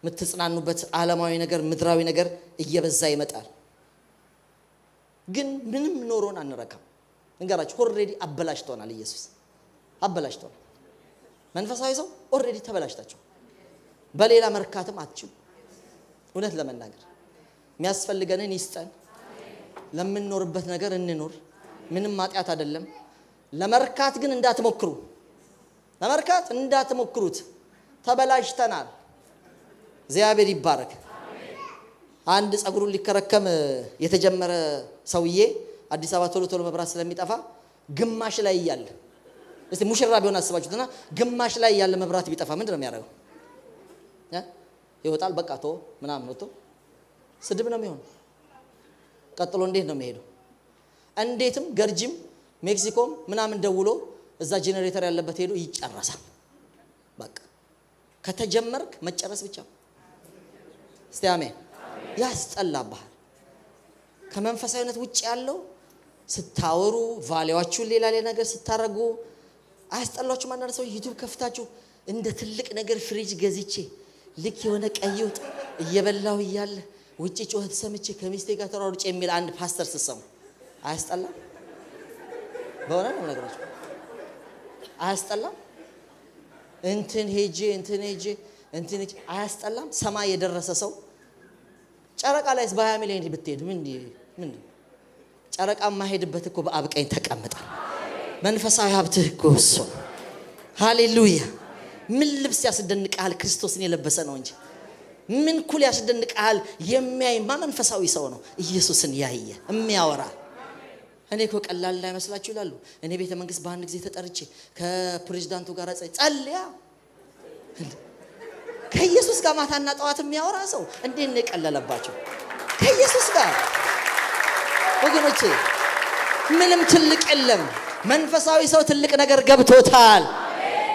S1: ምትጽናኑበት ዓለማዊ ነገር ምድራዊ ነገር እየበዛ ይመጣል። ግን ምንም ኖሮን አንረካም። እንገራችሁ ኦሬዲ አበላሽቶናል። ኢየሱስ አበላሽቶናል። መንፈሳዊ ሰው ኦሬዲ ተበላሽታችሁ በሌላ መርካትም አትችሉ። እውነት ለመናገር የሚያስፈልገንን ይስጠን። ለምንኖርበት ነገር እንኖር። ምንም ማጥያት አይደለም። ለመርካት ግን እንዳትሞክሩ። ለመርካት እንዳትሞክሩት። ተበላሽተናል። እግዚአብሔር ይባረክ። አንድ ጸጉሩን ሊከረከም የተጀመረ ሰውዬ አዲስ አበባ ቶሎ መብራት ስለሚጠፋ ግማሽ ላይ ያለ እስቲ ሙሽራ ቢሆን አስባችሁትና ግማሽ ላይ ያለ መብራት ቢጠፋ ምንድነው የሚያደርገው? ይወጣል። በቃ ቶ ምናምን ወጥቶ ስድብ ነው የሚሆነው። ቀጥሎ እንዴት ነው የሚሄደው? እንዴትም ገርጂም ሜክሲኮም ምናምን ደውሎ እዛ ጄነሬተር ያለበት ሄዶ ይጨረሳል። በቃ ከተጀመርክ መጨረስ ብቻ። እስቲ አሜን። ያስጠላባል። ከመንፈሳዊነት ውጭ ያለው ስታወሩ ቫልዩአችሁን ሌላ ነገር ስታረጉ አያስጠላችሁም? አንዳንድ ሰው ዩቲዩብ ከፍታችሁ እንደ ትልቅ ነገር ፍሪጅ ገዝቼ ልክ የሆነ ቀይ ወጥ እየበላው እያለ ውጪ ጮህት ሰምቼ ከሚስቴ ጋር ተሯሩጬ የሚል አንድ ፓስተር ሲሰሙ አያስጠላም? በእውነት ነው ነገራችሁ። አያስጠላም? እንትን ሄጄ አያስጠላም? ሰማይ የደረሰ ሰው ጨረቃ ላይስ በ20 ሚሊዮን ብትሄድ ምን ጨረቃ ማሄድበት እኮ በአብ ቀኝ ተቀምጣል። መንፈሳዊ ሀብትህ እኮ እሱ። ሃሌሉያ። ምን ልብስ ያስደንቃል? ክርስቶስን የለበሰ ነው እንጂ ምን ኩል ያስደንቃል? የሚያይማ መንፈሳዊ ሰው ነው። ኢየሱስን ያየ የሚያወራ። እኔ እኮ ቀላል እንዳይመስላችሁ ይላሉ። እኔ ቤተ መንግስት በአንድ ጊዜ ተጠርቼ ከፕሬዝዳንቱ ጋር ጸልያ ከኢየሱስ ጋር ማታና ጠዋት የሚያወራ ሰው እንዴት ነው የቀለለባቸው? ከኢየሱስ ጋር ወገኖቼ ምንም ትልቅ የለም። መንፈሳዊ ሰው ትልቅ ነገር ገብቶታል።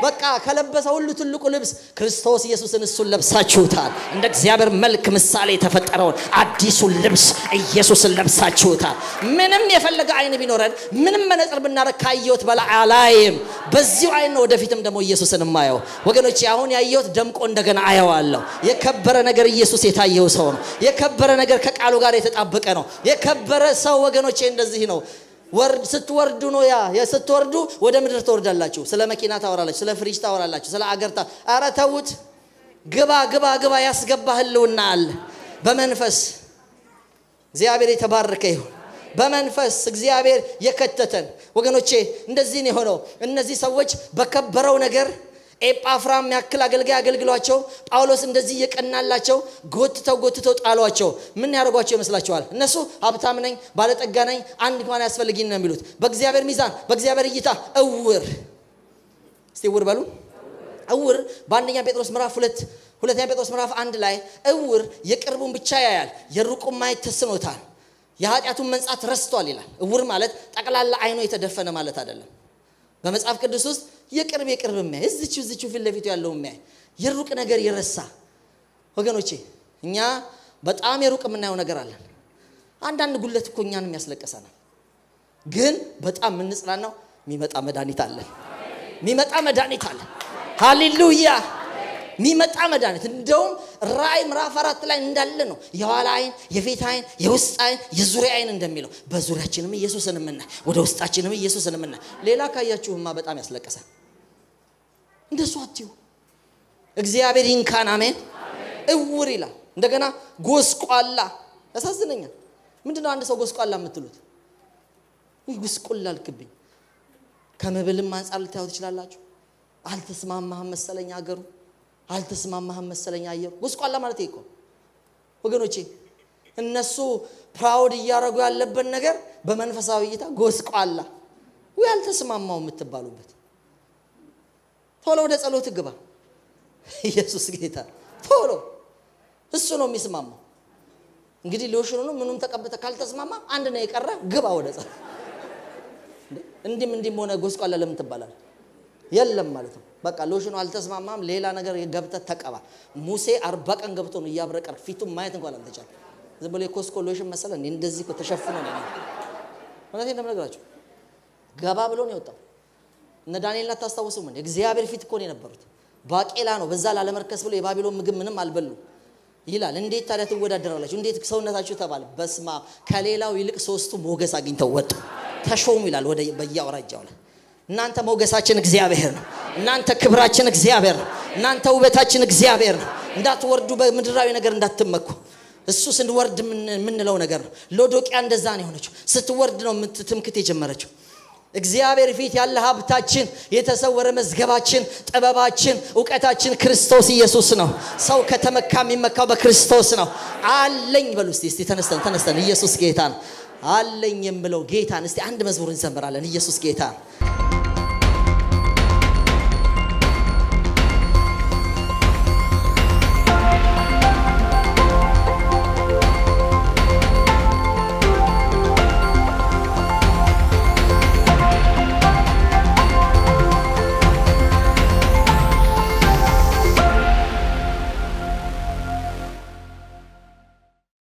S1: በቃ ከለበሰ ሁሉ ትልቁ ልብስ ክርስቶስ ኢየሱስን እሱን ለብሳችሁታል። እንደ እግዚአብሔር መልክ ምሳሌ የተፈጠረውን አዲሱን ልብስ ኢየሱስን ለብሳችሁታል። ምንም የፈለገ አይን ቢኖረን ምንም መነጽር ብናረግ ካየሁት በላይ አላይም። በዚሁ አይን ነው ወደፊትም ደግሞ ኢየሱስን የማየው። ወገኖቼ አሁን ያየሁት ደምቆ እንደገና አየዋለሁ። የከበረ ነገር ኢየሱስ የታየው ሰው ነው። የከበረ ነገር ከቃሉ ጋር የተጣበቀ ነው። የከበረ ሰው ወገኖቼ እንደዚህ ነው። ስትወርዱ ነው ስትወርዱ ወደ ምድር ተወርዳላችሁ። ስለ መኪና ታወራላችሁ፣ ስለ ፍሪጅ ታወራላችሁ፣ ስለ አገርታ። አረ ተውት። ግባ ያስገባህልውና አለ። በመንፈስ እግዚአብሔር የተባረከ ይሁን። በመንፈስ እግዚአብሔር የከተተን ወገኖቼ እንደዚህ ነው የሆነው። እነዚህ ሰዎች በከበረው ነገር ኤጳፍራም ያክል አገልጋይ አገልግሏቸው ጳውሎስ እንደዚህ የቀናላቸው ጎትተው ጣሏቸው። ምን ያደርጓቸው ይመስላችኋል? እነሱ ሀብታም ነኝ ባለጠጋ ነኝ አንድ እንኳን ያስፈልጊኝ ነው የሚሉት። በእግዚአብሔር ሚዛን በእግዚአብሔር እይታ እውር። እስቲ እውር በሉ። እውር በአንደኛ ጴጥሮስ ምዕራፍ 2 ሁለተኛ ጴጥሮስ ምዕራፍ 1 ላይ እውር የቅርቡን ብቻ ያያል የሩቁን ማየት ተስኖታል የኃጢአቱን መንጻት ረስቷል ይላል። እውር ማለት ጠቅላላ አይኑ የተደፈነ ማለት አይደለም። በመጽሐፍ ቅዱስ ውስጥ የቅርብ የሚያይ እዚቹ ፊት ለፊቱ ያለው የሚያይ የሩቅ ነገር ይረሳ። ወገኖቼ እኛ በጣም የሩቅ የምናየው ነገር አለን። አንዳንድ ጉለት እኮ እኛንም ያስለቀሰናል። ግን በጣም የምንጽናናው የሚመጣ መድኃኒት አለ። ሃሌሉያ የሚመጣ መድኃኒት። እንደውም ራእይ ምዕራፍ 4 ላይ እንዳለ ነው የኋላ አይን የፊት አይን የውስጥ አይን የዙሪያ አይን እንደሚለው በዙሪያችንም ኢየሱስን እንመና ወደ ውስጣችንም ኢየሱስን እንመና። ሌላ ካያችሁማ በጣም ያስለቀሳል። እንደሱ አትዩ። እግዚአብሔር ይንካን። አሜን። እውር ይላል። እንደገና ጎስቋላ ያሳዝነኛል። ምንድነው አንድ ሰው ጎስቋላ የምትሉት? ጎስቋላ አልክብኝ። ከመብልም አንፃር ልታዩት ትችላላችሁ። አልተስማማህም መሰለኝ አገሩ አልተስማማህም መሰለኝ አየሩ። ጎስቋላ ማለት ይሄ እኮ ወገኖቼ እነሱ ፕራውድ እያረጉ ያለበት ነገር በመንፈሳዊ እይታ ጎስቋላ ወይ አልተስማማው የምትባሉበት። ቶሎ ወደ ጸሎት ግባ። ኢየሱስ ጌታ ቶሎ እሱ ነው የሚስማማው። እንግዲህ ሎሽኑ ነው ምኑም ተቀበተ ካልተስማማ አንድ ነው የቀረ ግባ ወደ ጸሎት። እንዲም ሆነ ጎስቋላ ለምን ትባላል? የለም ማለት ነው። በቃ ሎሽኑ አልተስማማም ሌላ ነገር ገብተህ ተቀባ። ሙሴ 40 ቀን ገብቶ ነው ያብረቀር ፊቱን ማየት እንኳን አልተቻለ። ዝም ብሎ የኮስኮ ሎሽን መሰለ እንደዚህ እኮ ተሸፍኖ ነው ማለት እንደምነግራችሁ ገባ ብሎ ነው የወጣው። እነ ዳንኤልን አታስታውሱም እንዴ? እግዚአብሔር ፊት እኮ ነው የነበሩት። ባቄላ ነው በዛ ላለመርከስ ብሎ የባቢሎን ምግብ ምንም አልበሉ ይላል። እንዴት ታዲያ ትወዳደራላችሁ? እንዴት ሰውነታችሁ ተባለ? በስማ ከሌላው ይልቅ ሶስቱ ሞገስ አግኝተው ወጡ ተሾሙ ይላል ወደ በያወራጃው ላይ። እናንተ ሞገሳችን እግዚአብሔር ነው። እናንተ ክብራችን እግዚአብሔር ነው። እናንተ ውበታችን እግዚአብሔር ነው። እንዳትወርዱ በምድራዊ ነገር እንዳትመኩ። እሱ ስንወርድ ምንለው ነገር ነው። ሎዶቂያ እንደዛ ነው የሆነችው። ስትወርድ ነው ትምክት የጀመረችው። እግዚአብሔር ፊት ያለ ሀብታችን የተሰወረ መዝገባችን ጥበባችን ዕውቀታችን ክርስቶስ ኢየሱስ ነው። ሰው ከተመካ የሚመካው በክርስቶስ ነው። አለኝ በሉ እስቲ ተነስተን ኢየሱስ ጌታ ነው። አለኝ የምለው ጌታን እስቲ አንድ መዝሙር እንዘምራለን። ኢየሱስ ጌታ